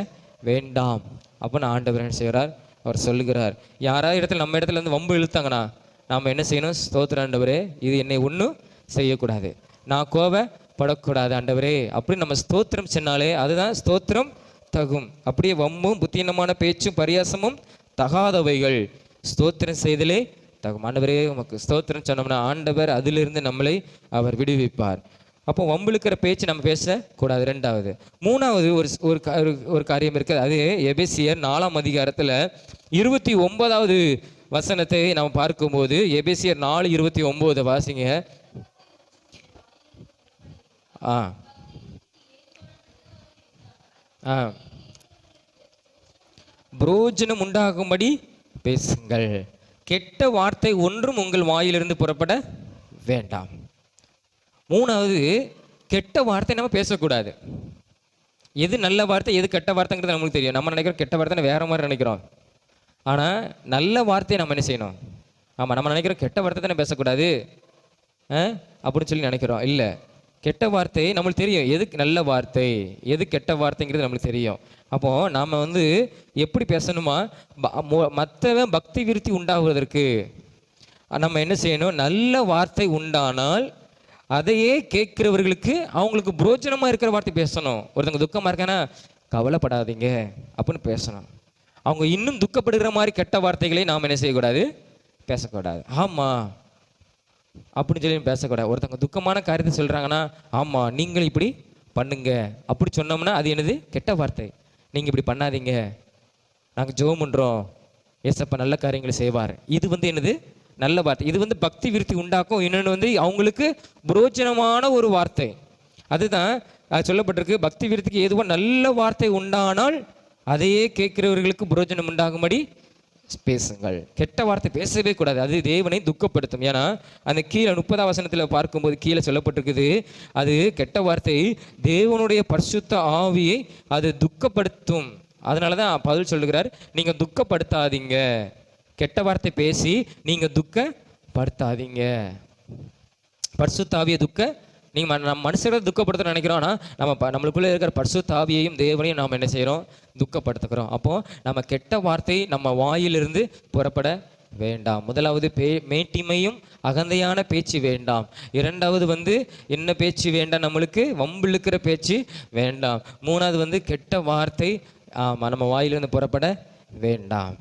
வேண்டாம். அப்போ நான் ஆண்டவர் என்ன செய்கிறார்? அவர் சொல்லுகிறார், யாராவது இடத்துல நம்ம இடத்துல வம்பு இழுத்தாங்கன்னா நாம் என்ன செய்யணும்? ஸ்தோத்திரம் ஆண்டவரே, இது என்னை ஒன்றும் செய்யக்கூடாது, நான் கோபப்படக்கூடாது ஆண்டவரே. அப்படி நம்ம ஸ்தோத்திரம் சொன்னாலே அதுதான் ஸ்தோத்திரம் தகும். அப்படியே வம்பும் புத்தீனமான பேச்சும் பரியாசமும் தகாதவைகள். ஸ்தோத்திரம் செய்தலே தகும். ஆண்டவரே உமக்கு ஸ்தோத்திரம் சொன்னோம்னா ஆண்டவர் அதிலிருந்து நம்மளை அவர் விடுவிப்பார். அப்போ வம்புழுக்கிற பேச்சு நம்ம பேசக்கூடாது. 2வது. 3வது ஒரு காரியம் இருக்குது. அது எபேசியர் 4ஆம் அதிகாரத்தில் 29வது வசனத்தை நம்ம பார்க்கும்போது, எபேசியர் 4:29 வாசிங்க. புரோஜனம் உண்டாகும்படி பேசுங்கள், கெட்ட வார்த்தை ஒன்றும் உங்கள் வாயிலிருந்து புறப்பட வேண்டாம். 3வது, கெட்ட வார்த்தை நம்ம பேசக்கூடாது. எது நல்ல வார்த்தை எது கெட்ட வார்த்தைங்கிறது நம்மளுக்கு தெரியும். நம்ம நினைக்கிறோம் கெட்ட வார்த்தை வேற மாதிரி நினைக்கிறோம். ஆனால் நல்ல வார்த்தையை நம்ம என்ன செய்யணும்? ஆமாம், நம்ம நினைக்கிறோம் கெட்ட வார்த்தை தானே பேசக்கூடாது அப்படின்னு சொல்லி நினைக்கிறோம். இல்லை, கெட்ட வார்த்தை நம்மளுக்கு தெரியும். எது நல்ல வார்த்தை எது கெட்ட வார்த்தைங்கிறது நம்மளுக்கு தெரியும். அப்போது நாம் எப்படி பேசணுமா? மற்றவன் பக்தி விருத்தி உண்டாகுவதற்கு நம்ம என்ன செய்யணும்? நல்ல வார்த்தை உண்டானால் அதையே கேட்குறவர்களுக்கு அவங்களுக்கு புரோஜனமாக இருக்கிற வார்த்தை பேசணும். ஒருத்தவங்க துக்கமாக இருக்கானா, கவலைப்படாதீங்க அப்படின்னு பேசணும். அவங்க இன்னும் துக்கப்படுகிற மாதிரி கெட்ட வார்த்தைகளை நாம் என்ன செய்யக்கூடாது? பேசக்கூடாது. ஆமாம் அப்படின்னு சொல்லி பேசக்கூடாது. ஒருத்தவங்க துக்கமான காரியத்தை சொல்கிறாங்கன்னா, ஆமாம் நீங்கள் இப்படி பண்ணுங்க அப்படி சொன்னோம்னா அது என்னது? கெட்ட வார்த்தை. நீங்கள் இப்படி பண்ணாதீங்க, நாங்கள் ஜெபம் பண்ணுறோம், ஏசப்பா நல்ல காரியங்களை செய்வார். இது என்னது? நல்ல வார்த்தை. இது பக்தி விருத்தி உண்டாக்கும். இன்னொன்று அவங்களுக்கு புரோஜனமான ஒரு வார்த்தை. அதுதான் சொல்லப்பட்டிருக்கு, பக்தி விருத்திக்கு ஏதுவோ நல்ல வார்த்தை உண்டானால் அதையே கேட்கிறவர்களுக்கு புரோஜனம் உண்டாகும்படி பேசுங்கள். கெட்ட வார்த்தை பேசவே கூடாது, அது தேவனை துக்கப்படுத்தும். ஏன்னா அந்த கீழே 30ஆம் வசனத்தில் பார்க்கும்போது கீழே சொல்லப்பட்டிருக்குது, அது கெட்ட வார்த்தை தேவனுடைய பரிசுத்த ஆவியை அது துக்கப்படுத்தும். அதனால தான் பவுல் சொல்லுகிறார், நீங்கள் துக்கப்படுத்தாதீங்க, கெட்ட வார்த்தை பேசி நீங்கள் துக்கப்படுத்தாதீங்க. பரிசுத்த ஆவியை நீங்கள் நம்ம மனுஷரை துக்கப்படுத்த நினைக்கிறோம். ஆனால் நம்மளுக்குள்ளே இருக்கிற பரிசுத்த ஆவியையும் தேவனையும் நாம் என்ன செய்கிறோம்? துக்கப்படுத்துக்கிறோம். அப்போது நம்ம கெட்ட வார்த்தை நம்ம வாயிலிருந்து புறப்பட வேண்டாம். முதலாவது மேட்டிமையும் அகந்தையான பேச்சு வேண்டாம். 2வது என்ன பேச்சு வேண்டாம்? நம்மளுக்கு வம்பிழுக்கிற பேச்சு வேண்டாம். 3வது கெட்ட வார்த்தை நம்ம வாயிலிருந்து புறப்பட வேண்டாம்.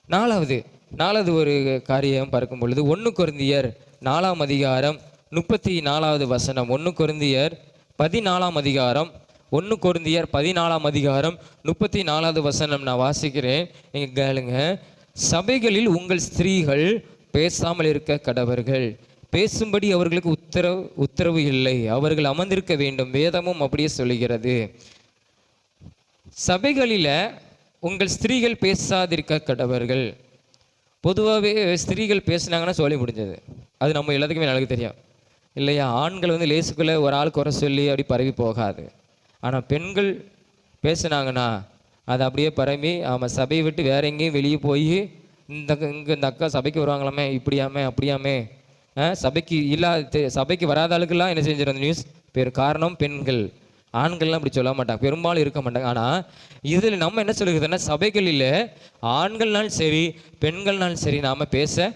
4வது ஒரு காரியம் பார்க்கும் பொழுது 1 கொரிந்தியர் 4ஆம் அதிகாரம் 34வது வசனம். 1 கொரிந்தியர் 14ஆம் அதிகாரம் 1 கொரிந்தியர் 14ஆம் அதிகாரம் 34வது வசனம் நான் வாசிக்கிறேன். நீங்கள் கேளுங்க. சபைகளில் உங்கள் ஸ்திரீகள் பேசாமல் இருக்க கடவர்கள், பேசும்படி அவர்களுக்கு உத்தரவு இல்லை, அவர்கள் அமர்ந்திருக்க வேண்டும், வேதமும் அப்படியே சொல்லுகிறது. சபைகளில் உங்கள் ஸ்திரீகள் பேசாதிருக்க கடவர்கள். பொதுவாகவே ஸ்திரீகள் பேசுனாங்கன்னா சொல்லி முடிஞ்சது. அது நம்ம எல்லாத்துக்குமே எனக்கு தெரியும் இல்லையா? ஆண்கள் லேசுக்குள்ளே ஒரு ஆள் குறை சொல்லி அப்படி பரவி போகாது. ஆனால் பெண்கள் பேசுனாங்கன்னா அது அப்படியே பரவி சபையை விட்டு வேற எங்கேயும் வெளியே போய் இந்த அக்கா சபைக்கு வருவாங்களாமே, இப்படியாமே அப்படியாமே, சபைக்கு வராத ஆளுக்கெல்லாம் என்ன செஞ்சிடும் நியூஸ் பேர். காரணம் பெண்கள். ஆண்கள்லாம் அப்படி சொல்ல மாட்டாங்க, பெரும்பாலும் இருக்க மாட்டாங்க. ஆனால் இதில் நம்ம என்ன சொல்லுகிறதுன்னா, சபைகளில் ஆண்கள்னாலும் சரி பெண்கள்னாலும் சரி நாம் பேச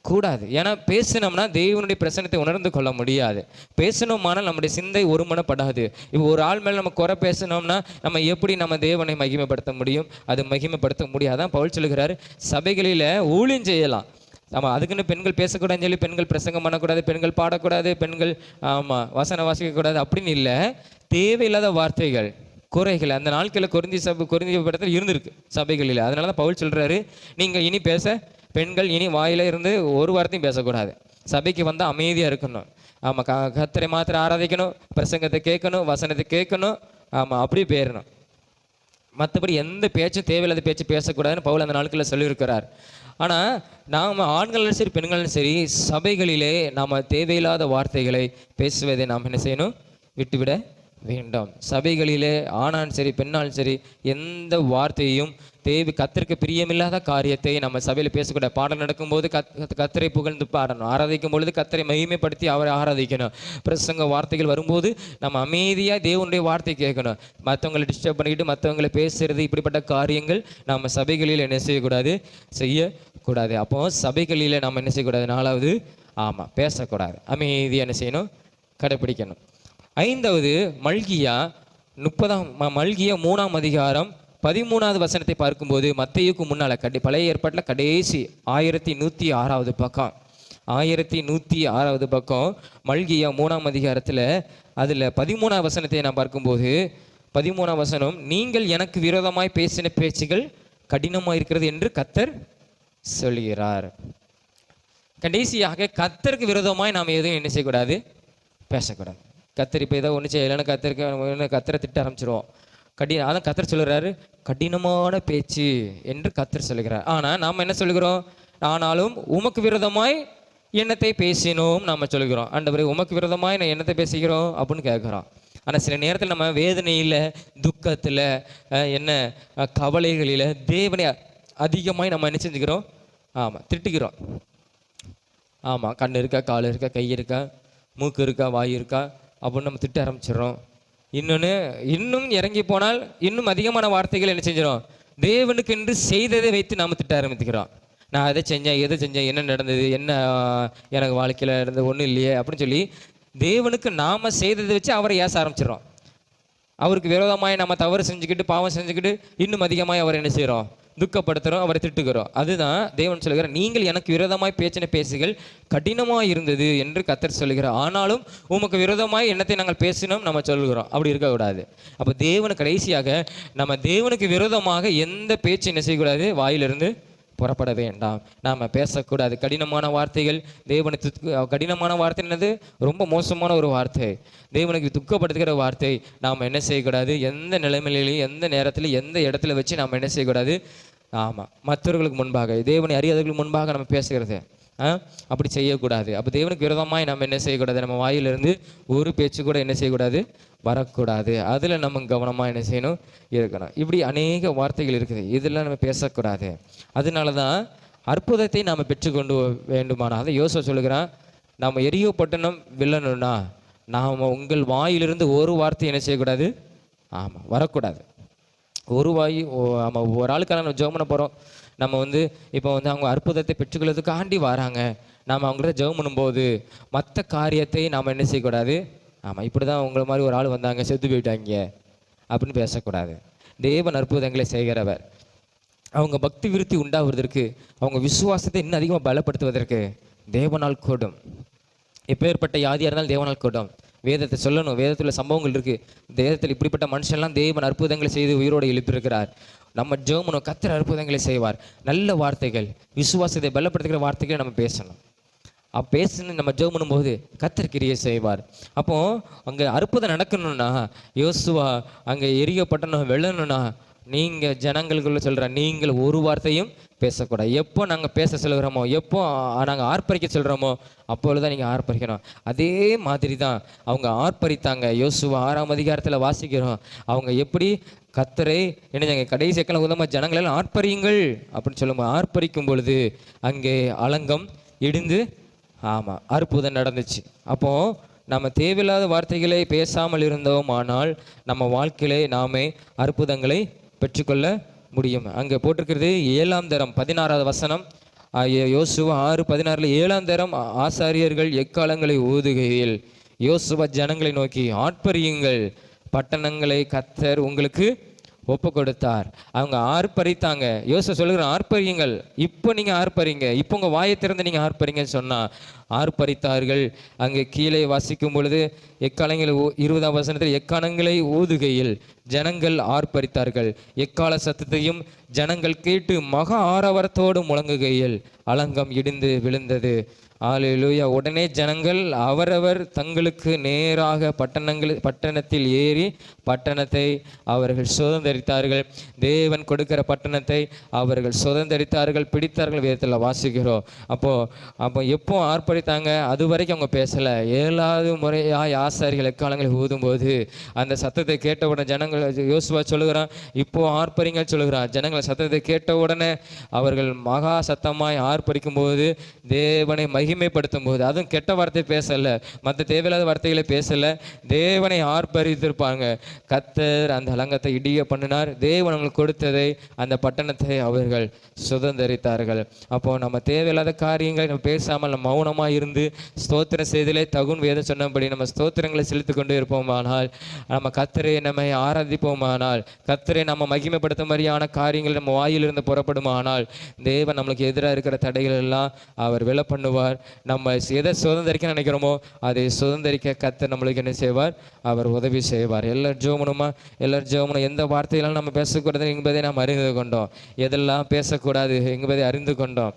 கூடாது. ஏன்னா பேசினோம்னா தேவனுடைய பிரசன்னத்தை உணர்ந்து கொள்ள முடியாது. பேசணுமானால் நம்முடைய சிந்தை ஒருமனப்படாது. இப்போ ஒரு ஆள் மேலே நம்ம குறை பேசினோம்னா நம்ம எப்படி நம்ம தேவனை மகிமைப்படுத்த முடியும்? அது மகிமைப்படுத்த முடியாதான். பவுல் சொல்லுகிறார், சபைகளில் ஊழியம் செய்யலாம். ஆமாம், அதுக்குன்னு பெண்கள் பேசக்கூடாதுன்னு சொல்லி பெண்கள் பிரசங்கம் பண்ணக்கூடாது, பெண்கள் பாடக்கூடாது, பெண்கள் வசனம் வாசிக்கக்கூடாது அப்படின்னு இல்லை. தேவையில்லாத வார்த்தைகள், குறைகள் அந்த நாட்களில் கொரிந்திய படத்தில் இருந்திருக்கு சபைகளில். அதனால தான் பவுல் சொல்கிறாரு, நீங்கள் இனி பெண்கள் இனி வாயில இருந்து ஒரு வார்த்தையும் பேசக்கூடாது. சபைக்கு வந்து அமைதியாக இருக்கணும். ஆமாம், கர்த்தரை மாத்திரம் ஆராதிக்கணும், பிரசங்கத்தை கேட்கணும், வசனத்தை கேட்கணும். ஆமாம், அப்படியே போயிடணும். மற்றபடி எந்த பேச்சும் தேவையில்லாத பேச்சு பேசக்கூடாதுன்னு பவுல் அந்த நாட்களில் சொல்லியிருக்கிறார். ஆனால் நாம் ஆண்களும் சரி பெண்களும் சரி சபைகளிலே நாம் தேவையில்லாத வார்த்தைகளை பேசுவதை நாம் என்ன செய்யணும்? விட்டுவிட வேண்டும். சபைகளிலே ஆணான் சரி பெண்ணாலும் சரி எந்த வார்த்தையும் கர்த்தருக்கு பிரியமில்லாத காரியத்தை நம்ம சபையில் பேசக்கூடாது. பாடல் நடக்கும்போது கர்த்தரை புகழ்ந்து பாடணும். ஆராதிக்கும் பொழுது கர்த்தரை மகிமைப்படுத்தி அவரை ஆராதிக்கணும். பிரசங்க வார்த்தைகள் வரும்போது நம்ம அமைதியாக தேவனுடைய வார்த்தை கேட்கணும். மற்றவங்களை டிஸ்டர்ப் பண்ணிக்கிட்டு மற்றவங்களை பேசுறது, இப்படிப்பட்ட காரியங்கள் நம்ம சபைகளில் என்ன செய்யக்கூடாது? செய்யக்கூடாது. அப்போ சபைகளில் நம்ம என்ன செய்யக்கூடாது? 4வது, பேசக்கூடாது. அமைதியாக என்ன செய்யணும்? கடைப்பிடிக்கணும். 5வது, மல்கியா 3ஆம் அதிகாரம் 13வது வசனத்தை பார்க்கும்போது மத்தேயுக்கு முன்னால் பழைய ஏற்பாட்டில் கடைசி 1106வது பக்கம் 1106வது பக்கம் மல்கியா 3ஆம் அதிகாரத்தில் அதில் 13ஆம் வசனத்தை நான் பார்க்கும்போது 13ஆம் வசனம், நீங்கள் எனக்கு விரோதமாய் பேசின பேச்சுகள் கடினமாக இருக்கிறது என்று கர்த்தர் சொல்கிறார். கடைசியாக கர்த்தருக்கு விரோதமாய் நாம் எதுவும் என்ன செய்யக்கூடாது? பேசக்கூடாது. கர்த்தர் இப்போ ஏதோ ஒன்று செய்யலைன்னு கர்த்தரை திட்ட ஆரம்பிச்சிருவோம். அதான் கர்த்தர் சொல்கிறாரு, கடினமான பேச்சு என்று கர்த்தர் சொல்கிறார். ஆனால் நாம் என்ன சொல்கிறோம்? ஆனாலும் உமக்கு விரோதமாய் எண்ணத்தை பேசினோம் நாம் சொல்கிறோம். ஆண்டவரே, உமக்கு விரோதமாய் நான் எண்ணத்தை பேசுகிறோம் அப்படின்னு கேட்குறோம். ஆனால் சில நேரத்தில் நம்ம வேதனையில், துக்கத்தில், கவலைகளில் தேவனை அதிகமாய் நம்ம என்ன செஞ்சுக்கிறோம்? திட்டுக்கிறோம். கண் இருக்கா, கால் இருக்கா, கை இருக்கா, மூக்கு இருக்கா, வாய் இருக்கா அப்படின்னு நம்ம திட்ட ஆரம்பிச்சிடறோம். இன்னும் இறங்கி போனால் இன்னும் அதிகமான வார்த்தைகள் என்ன செஞ்சிடும்? தேவனுக்கு என்று செய்ததை வைத்து நாம் திட்ட ஆரம்பித்துக்கிறோம். நான் எதை செஞ்சேன், என்ன நடந்தது, என்ன எனக்கு வாழ்க்கையில் நடந்தது, ஒன்றும் இல்லையே அப்படின்னு சொல்லி தேவனுக்கு நாம் செய்ததை வச்சு அவரை ஏச ஆரம்பிச்சிடறோம். அவருக்கு விரோதமாய் நம்ம தவறு செஞ்சுக்கிட்டு பாவம் செஞ்சுக்கிட்டு இன்னும் அதிகமாய் அவரை என்ன செய்கிறோம்? துக்கப்படுத்துகிறோம், அவரை திட்டுகிறோம். அதுதான் தேவன் சொல்கிறார், நீங்கள் எனக்கு விரோதமாய் பேச்சின பேசுகள் கடினமாக இருந்தது என்று கர்த்தர் சொல்கிறார். ஆனாலும் உமக்கு விரோதமாய் என்னத்தை நாங்கள் பேசினோம் நம்ம சொல்கிறோம். அப்படி இருக்கக்கூடாது. அப்போ தேவனுக்கு கடைசியாக நம்ம தேவனுக்கு விரோதமாக எந்த பேச்சு என்ன செய்யக்கூடாது? வாயிலிருந்து புறப்பட வேண்டாம். நாம் பேசக்கூடாது. கடினமான வார்த்தைகள் கடினமான வார்த்தை என்னது? ரொம்ப மோசமான ஒரு வார்த்தை, தேவனுக்கு துக்கப்படுத்துகிற வார்த்தை. நாம் என்ன செய்யக்கூடாது? எந்த நிலைமையிலையும், எந்த நேரத்தில், எந்த இடத்துல வச்சு நாம் என்ன செய்யக்கூடாது? மற்றவர்களுக்கு முன்பாக, தேவனை அறியாதவர்களுக்கு முன்பாக நம்ம பேசுகிறது அப்படி செய்யக்கூடாது. அப்போ தேவனுக்கு விரோதமாய் நம்ம என்ன செய்யக்கூடாது? நம்ம வாயிலிருந்து ஒரு பேச்சு கூட என்ன செய்யக்கூடாது? வரக்கூடாது. அதில் நம்ம கவனமாக என்ன செய்யணும்? இருக்கணும். இப்படி அநேக வார்த்தைகள் இருக்குது, இதெல்லாம் நம்ம பேசக்கூடாது. அதனால தான் அற்புதத்தை நாம் பெற்றுக்கொண்டு வேண்டுமானால், அதை யோசனை சொல்லுகிறான், நாம் எரியோ பட்டணம் வில்லணும்னா நாம் உங்கள் வாயிலிருந்து ஒரு வார்த்தை என்ன செய்யக்கூடாது? வரக்கூடாது. ஒரு ஆளுக்காக நம்ம ஜெபம் பண்ண போகிறோம். நம்ம இப்போ அவங்க அற்புதத்தை பெற்றுக்கொள்வதுக்காண்டி வராங்க. நாம் அவங்கள்ட்ட ஜெபம் பண்ணும்போது மற்ற காரியத்தை நாம் என்ன செய்யக்கூடாது? இப்படி தான் உங்களை மாதிரி ஒரு ஆள் வந்தாங்க, செத்து போயிட்டாங்க அப்படின்னு பேசக்கூடாது. தேவன் அற்புதங்களை செய்கிறவர். அவங்க பக்தி விருத்தி உண்டாவதற்கு, அவங்க விசுவாசத்தை இன்னும் அதிகமாக பலப்படுத்துவதற்கு தேவனால் கூடும். எப்பேற்பட்ட யாதியாக இருந்தாலும் தேவனால் கூடும். வேதத்தை சொல்லணும். வேதத்தில் சம்பவங்கள் இருக்குது. வேதத்தில் இப்படிப்பட்ட மனுஷன்லாம் தேவன் அற்புதங்களை செய்து உயிரோடு எழுப்பியிருக்கிறார். நம்ம ஜெபம் கர்த்தர் அற்புதங்களை செய்வார். நல்ல வார்த்தைகள், விசுவாசத்தை பலப்படுத்துகிற வார்த்தைகளை நம்ம பேசணும். பேசணும். நம்ம ஜெபம் பண்ணும்போது கர்த்தர் கிரியை செய்வார். அப்போ அங்கே அற்புதம் நடக்கணும்னா, யோசுவா அங்கே எரிய பட்டணம் வெல்லணும்னா, நீங்கள் ஜனங்களுக்குள்ள சொல்கிற நீங்கள் ஒரு வார்த்தையும் பேசக்கூடாது. எப்போ நாங்கள் பேச சொல்கிறோமோ, எப்போ நாங்கள் ஆர்ப்பரிக்க சொல்கிறோமோ அப்பொழுதுதான் நீங்கள் ஆர்ப்பரிக்கணும். அதே மாதிரி தான் அவங்க ஆர்ப்பரித்தாங்க. யோசுவா 6ஆம் அதிகாரத்தில் வாசிக்கிறோம். அவங்க எப்படி கர்த்தரை என்ன கடைசி எக்கெல்லாம் உதமாக ஜனங்களெல்லாம் ஆர்ப்பரியுங்கள் அப்படின்னு சொல்லும்போது, ஆர்ப்பரிக்கும் பொழுது அங்கே அலங்கம் இடிந்து அற்புதம் நடந்துச்சு. அப்போது நம்ம தேவையில்லாத வார்த்தைகளை பேசாமல் இருந்தோம் ஆனால் நம்ம வாழ்க்கையிலே நாமே அற்புதங்களை பெற்றுக்கொள்ள முடியும். அங்கே போட்டிருக்கிறது 7ஆம் தரம் 16வது வசனம், யோசுவா 6:16 7ஆம் தரம் ஆசாரியர்கள் எக்காலங்களை ஊதுகையில் யோசுவா ஜனங்களை நோக்கி ஆர்ப்பரியுங்கள், பட்டணங்களை கர்த்தர் உங்களுக்கு ஒப்பு கொடுத்தார். அவங்க ஆர்ப்பரித்தாங்க. யோசுவா சொல்லுகிற ஆர்ப்பரியுங்கள், இப்போ நீங்க ஆர்ப்பரிங்க, இப்போ உங்க வாயை திறந்து நீங்க ஆர்ப்பரிங்கன்னு சொன்னா ஆர்ப்பரித்தார்கள். அங்கே கீழே வாசிக்கும் பொழுது எக்காலங்களை 20ஆம் வசனத்தில் எக்காலங்களை ஊதுகையில் ஜனங்கள் ஆர்ப்பரித்தார்கள், எக்கால சத்தத்தையும் ஜனங்கள் கேட்டு மகா ஆரவாரத்தோடு முழங்குகையில் அலங்கம் இடிந்து விழுந்தது. அல்லேலூயா. உடனே ஜனங்கள் அவரவர் தங்களுக்கு நேராக பட்டணத்தில் ஏறி பட்டணத்தை அவர்கள் சுதந்தரித்தார்கள். தேவன் கொடுக்கிற பட்டணத்தை அவர்கள் சுதந்தரித்தார்கள், பிடித்தார்கள், வேதத்தில் வாசிக்கிறோம். அப்போ எப்போ ஆர்ப்பரித்தாங்க? அது வரைக்கும் அவங்க பேசலை. 7வது முறையாக ஆசாரிகள் எக்காலங்களை ஊதும்போது அந்த சத்தத்தை கேட்ட உடனே ஜனங்கள், யோசுவா சொல்லுகிறான் இப்போ ஆர்ப்பரிங்க சொல்லுகிறான். ஜனங்கள் சத்தத்தை கேட்ட உடனே அவர்கள் மகா சத்தமாய் ஆர்ப்பரிக்கும் போது, தேவனை மகிமைப்படுத்தும் போது, அதுவும் கெட்ட வார்த்தை பேசல, மற்ற தேவையில்லாத வார்த்தைகளை பேசல, தேவனை ஆர்ப்பரித்திருப்பாங்க. கர்த்தர் அந்த அலங்கத்தை இடிய பண்ணினார். தேவன் அவங்களுக்கு கொடுத்ததை, அந்த பட்டணத்தை அவர்கள் சுதந்தரித்தார்கள். அப்போ நம்ம தேவையில்லாத காரியங்களை நம்ம பேசாமல் நம்ம மௌனமாக இருந்து ஸ்தோத்திரம் செய்தலே தகுன் வேதம் சொன்னபடி நம்ம ஸ்தோத்திரங்களை செலுத்தி கொண்டு இருப்போமானால், நம்ம கர்த்தரை நம்மை ஆராதிப்போமானால், கர்த்தரை நம்ம மகிமைப்படுத்த மாதிரியான காரியங்கள் நம்ம வாயிலிருந்து புறப்படுமானால், தேவன் நம்மளுக்கு எதிராக இருக்கிற தடைகள் எல்லாம் அவர் விலை பண்ணுவார். நம்ம எதை சுதந்திரிக்க நினைக்கிறோமோ அதை சுதந்திரிக்க கர்த்தர் நம்மளுக்கு என்ன செய்வார்? அவர் உதவி செய்வார். எல்லாரும் ஜெபணுமா? எல்லாரும் ஜெபணும். எந்த வார்த்தையெல்லாம் நம்ம பேசக்கூடாது என்பதை நாம் அறிந்து கொண்டோம், எதெல்லாம் பேசக்கூடாது என்பதை அறிந்து கொண்டோம்,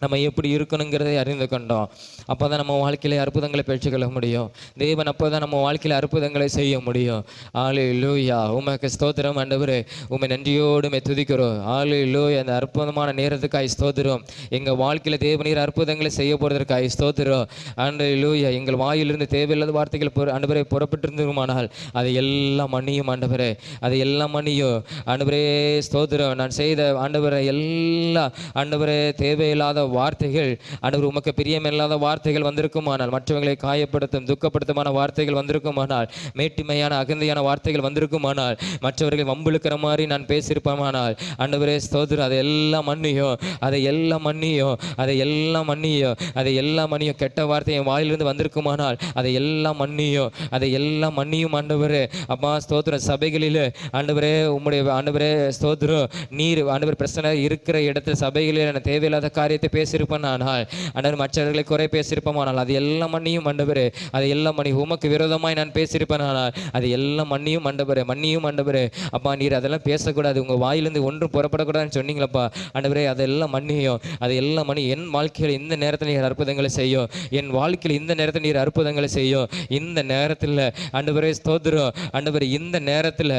நம்ம எப்படி இருக்கணுங்கிறதை அறிந்து கொண்டோம். அப்போ தான் நம்ம வாழ்க்கையில அற்புதங்களை பெற்றுக்கொள்ள முடியும். தேவன் அப்போ தான் நம்ம வாழ்க்கையில் அற்புதங்களை செய்ய முடியும். அல்லேலூயா. உமக்கு ஸ்தோத்திரம் ஆண்டவரே, உம்மை நன்றியோடு துதிக்கிறோம். அல்லேலூயா. அந்த அற்புதமான நேரத்துக்காய் ஸ்தோத்திரம். எங்கள் வாழ்க்கையில் தேவனீர் அற்புதங்களை செய்ய போகிறதற்காய் ஸ்தோத்திரம். அல்லேலூயா. எங்கள் வாயிலிருந்து தேவையில்லாத வார்த்தைகள் ஆண்டவரே புறப்பட்டிருந்துமானால் அதை எல்லாம் மன்னியும் ஆண்டவரே, அதை எல்லாம் மன்னியும் ஆண்டவரே. ஸ்தோத்திரம். நான் செய்த ஆண்டவரே எல்லா ஆண்டவரே தேவையில்லாத வார்த்தைகள், ஆண்டவர் உமக்கு பிரியமில்லாத வார்த்தைகள் வந்திருக்குமானால், மற்றவர்களை காயப்படுத்தும் துக்கப்படுத்துமான வார்த்தைகள் வந்திருக்குமானால், மேட்டிமையான அகந்தையான வார்த்தைகள் வந்திருக்குமானால், மற்றவர்களை வம்புழுக்கிற மாதிரி நான் பேசியிருப்பேமானால், ஆண்டவரே ஸ்தோத்திரம், அதை எல்லாம் மன்னியும், அதை எல்லாம் மன்னியும், அதை எல்லாம் மன்னியும், அதை எல்லாம் மன்னியும். கெட்ட வார்த்தை என் வாயிலிருந்து வந்திருக்குமானால் அதை எல்லாம் மன்னியும், அதை எல்லாம் மன்னியும் ஆண்டவரே. அப்பா ஸ்தோத்திரம். சபைகளில் ஆண்டவரே உம்முடைய ஆண்டவரே ஸ்தோத்திரம், நீர் ஆண்டவர் பிரச்சனை இருக்கிற இடத்துல சபைகளில் நான் தேவையில்லாத காரியத்தை பேசியிருப்பேன் ஆனால், ஆண்டவர் மற்றவர்களை குறை பேசியிருப்போமானால் அது எல்லாம் மன்னியும் ஆண்டவரே, அதை எல்லாம் மன்னி. உமக்கு விரோதமாய் நான் பேசியிருப்பேன் ஆனால் அது எல்லாம் மன்னியும் ஆண்டவரே, மன்னியும் ஆண்டவரே. அப்பா நீர் அதெல்லாம் பேசக்கூடாது, உங்கள் வாயிலிருந்து ஒன்றும் புறப்படக்கூடாதுன்னு சொன்னீங்களப்பா ஆண்டவரே, அதெல்லாம் மன்னியும், அதை எல்லாம் மன்னி. என் வாழ்க்கையில் இந்த நேரத்தில் நீர் அற்புதங்களை செய்யும், என் வாழ்க்கையில் இந்த நேரத்தில் நீர் அற்புதங்களை செய்யும். இந்த நேரத்தில் ஆண்டவரே ஸ்தோத்திரம் ஆண்டவரே, இந்த நேரத்தில்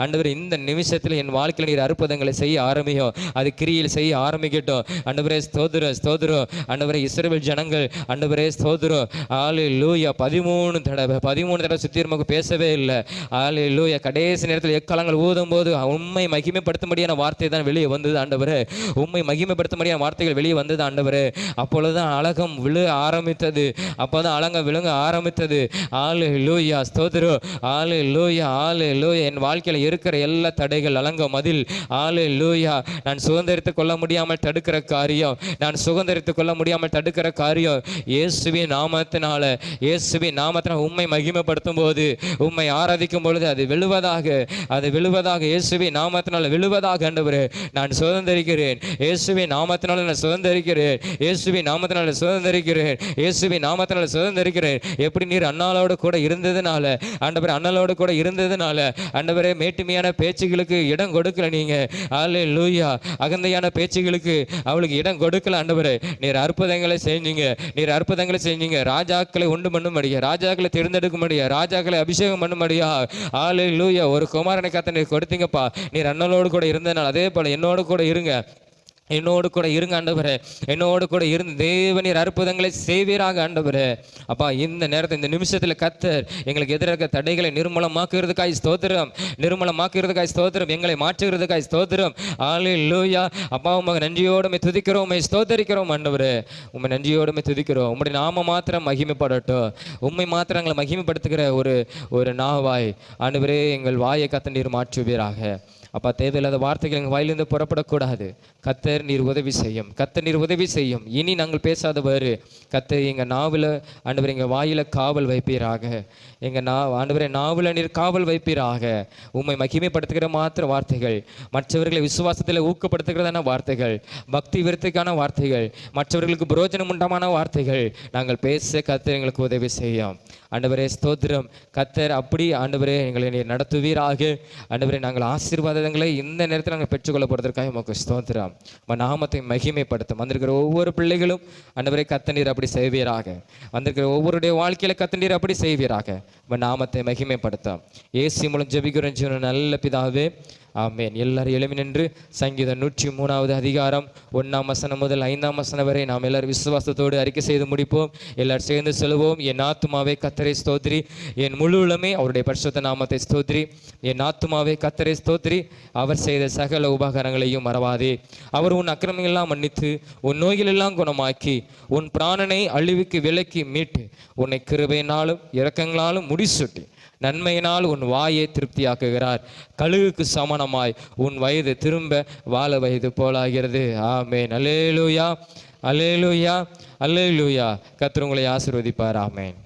ஆண்டவரே, இந்த நிமிஷத்தில் என் வாழ்க்கையில் நீர் அற்புதங்களை செய்ய ஆரம்பியும், அது கிரியில் செய்ய ஆரம்பிக்கட்டும் ஆண்டவரே. ஸ்தோத்திரம் ஸ்தோத்திரம் ஆண்டவரே. இஸ்ரவேல் ஜனங்கள் ஆண்டவரே ஸ்தோத்திரம் அல்லேலூயா 13 தடவை சுத்திரமாக பேசவே இல்லை. அல்லேலூயா. கடைசி நேரத்தில் எக்காலங்கள் ஊதும் போது உண்மை மகிமைப்படுத்தும்படியான வார்த்தை தான் வெளியே வந்தது ஆண்டவரே, உண்மை மகிமைப்படுத்தும்படியான வார்த்தைகள் வெளியே வந்தது ஆண்டவரே. அப்பொழுதுதான் அலகம் விழு ஆரம்பித்தது, அப்போதான் அலங்கம் விழுங்க ஆரம்பித்தது. அல்லேலூயா ஸ்தோத்திரம் அல்லேலூயா அல்லேலூயா. என் வாழ்க்கையில் இருக்கிற எல்லா தடைகள் அலங்கம் மதில் அல்லேலூயா. நான் சுதந்திரித்துக் கொள்ள முடியாமல் தடுக்கிற காரியம், நான் சுதந்திரித்துக் கொள்ள முடியாமல் தடுக்கிற காரியம் இயேசுவின் நாமத்தினால, இயேசுவின் நாமத்தினால் உம்மை மகிமைப்படுத்தும் போது, உம்மை ஆராதிக்கும் பொழுது அது விழுவதாக இயேசுவின் நாமத்தினால விழுவதாக ஆண்டவரே. நான் சுதந்திரிக்கிறேன் இயேசுவின் நாமத்தினால, நான் சுதந்திரிக்கிறேன் இயேசுவின் நாமத்தினால, சுதந்திரிக்கிறேன் இயேசுவின் நாமத்தினால, சுதந்திரிக்கிறேன். எப்படி நீர் அண்ணாளோடு கூட இருந்ததுனால ஆண்டவரே, அண்ணலோடு கூட இருந்ததுனால ஆண்டவரே, மேட்டுமையான பேச்சுகளுக்கு இடம் கொடுக்கல நீங்க. அல்லேலூயா. அகந்தையான பேச்சுகளுக்கு அவளுக்கு இடம் கொடுக்கல ஆண்டவரே. நீர் அற்புதங்களை செஞ்சீங்க, ராஜாக்களை உண்டு பண்ணும்படியா, ராஜாக்களை தேர்ந்தெடுக்கும்படியா, ராஜாக்களை அபிஷேகம் பண்ணும்படியா அல்லேலூயா ஒரு குமாரனை கத்த நீர் கொடுத்தீங்கப்பா. நீர் அண்ணலோடு கூட இருந்ததுனால அதே போல என்னோடு கூட இருங்க, என்னோடு கூட இருங்க ஆண்டவரே, என்னோடு கூட இருந்து தேவனீர் அற்புதங்களை செய்வீராக ஆண்டவரே. அப்பா இந்த நேரத்தில் இந்த நிமிஷத்தில் கர்த்தர் எங்களுக்கு எதிராக தடைகளை நிர்மூலமாக்குறதுக்காய் ஸ்தோத்திரம், எங்களை மாற்றுகிறதுக்காய் ஸ்தோத்திரம். அல்லேலூயா. அப்பா உமக்கு நன்றியோடுமே துதிக்கிறோம், உம்மை ஸ்தோத்தரிக்கிறோம் ஆண்டவரே, உம்மை நன்றியோடுமே துதிக்கிறோம். உம்முடைய நாம மாத்திரம் மகிமைப்படட்டும், உம்மை மாத்திரம் எங்களை மகிமைப்படுத்துகிற ஒரு நாவாய் ஆண்டவரே எங்கள் வாயை கத்த நீர் மாற்றுவீராக. அப்பா, தேவையில்லாத வார்த்தைகள் எங்கள் வாயிலிருந்து புறப்படக்கூடாது. கர்த்தர் நீர் உதவி செய்யும், கர்த்தர் நீர் உதவி செய்யும். இனி நாங்கள் பேசாதவாறு கர்த்தர் எங்கள் நாவில் ஆண்டவர் எங்கள் வாயில காவல் வைப்பீராக. எங்கள் ஆண்டவரே நாவில் நீர் காவல் வைப்பீராக. உம்மை மகிமைப்படுத்துகிற மாத்திர வார்த்தைகள், மற்றவர்களை விசுவாசத்தில் ஊக்கப்படுத்துகிறதான வார்த்தைகள், பக்தி விருத்திக்கான வார்த்தைகள், மற்றவர்களுக்கு புரோஜனம் உண்டான வார்த்தைகள் நாங்கள் பேச கர்த்தர் எங்களுக்கு உதவி செய்யும். ஆண்டவரே ஸ்தோத்திரம். கர்த்தர் அப்படி ஆண்டவரே எங்களை நீர் நடத்துவீராக. ஆண்டவரே நாங்கள் ஆசீர்வாதங்களை இந்த நேரத்தில் நாங்கள் பெற்றுக்கொள்ள போகிறதற்காக உமக்கு ஸ்தோத்திரம். நாமத்தை மகிமைப்படுத்தும். வந்திருக்கிற ஒவ்வொரு பிள்ளைகளும் ஆண்டவரே கர்த்தர் நீர் அப்படி செய்வீராக. வந்திருக்கிற ஒவ்வொருடைய வாழ்க்கையில கர்த்தர் நீர் அப்படி செய்வீராக. நாமத்தை மகிமைப்படுத்தும். இயேசு மூலம் ஜெபிக்கிறோம் ஜீவன நல்ல பிதாவே, ஆமென். எல்லாரும் எழுமி நின்று சங்கீதம் 103வது அதிகாரம் 1ஆம் வசனம் முதல் 5ஆம் வசனம் வரை நாம் எல்லாரும் விசுவாசத்தோடு அறிக்கை செய்து முடிப்போம். எல்லாரும் சேர்ந்து சொல்லுவோம். என் ஆத்துமாவே கர்த்தரை ஸ்தோத்திரி, என் முழு உள்ளமே அவருடைய பரிசுத்த நாமத்தை ஸ்தோத்திரி. என் ஆத்துமாவே கர்த்தரை ஸ்தோத்திரி, அவர் செய்த சகல உபகாரங்களையும் மறவாதே. அவர் உன் அக்கிரமங்களெல்லாம் மன்னித்து உன் நோய்களெல்லாம் குணமாக்கி உன் பிராணனை அழிவுக்கு விலக்கி மீட்டு உன்னை கிருபையினாலும் இரக்கங்களாலும் முடிசூட்டி நன்மையினால் உன் வாயை திருப்தியாக்குகிறார். கழுகுக்கு சமணமாய் உன் வயது திரும்ப வாழ வயது போலாகிறது. ஆமென். அல்லேலூயா, அல்லேலூயா, அல்லேலூயா. கர்த்தர் உங்களை ஆசீர்வதிப்பார். ஆமென்.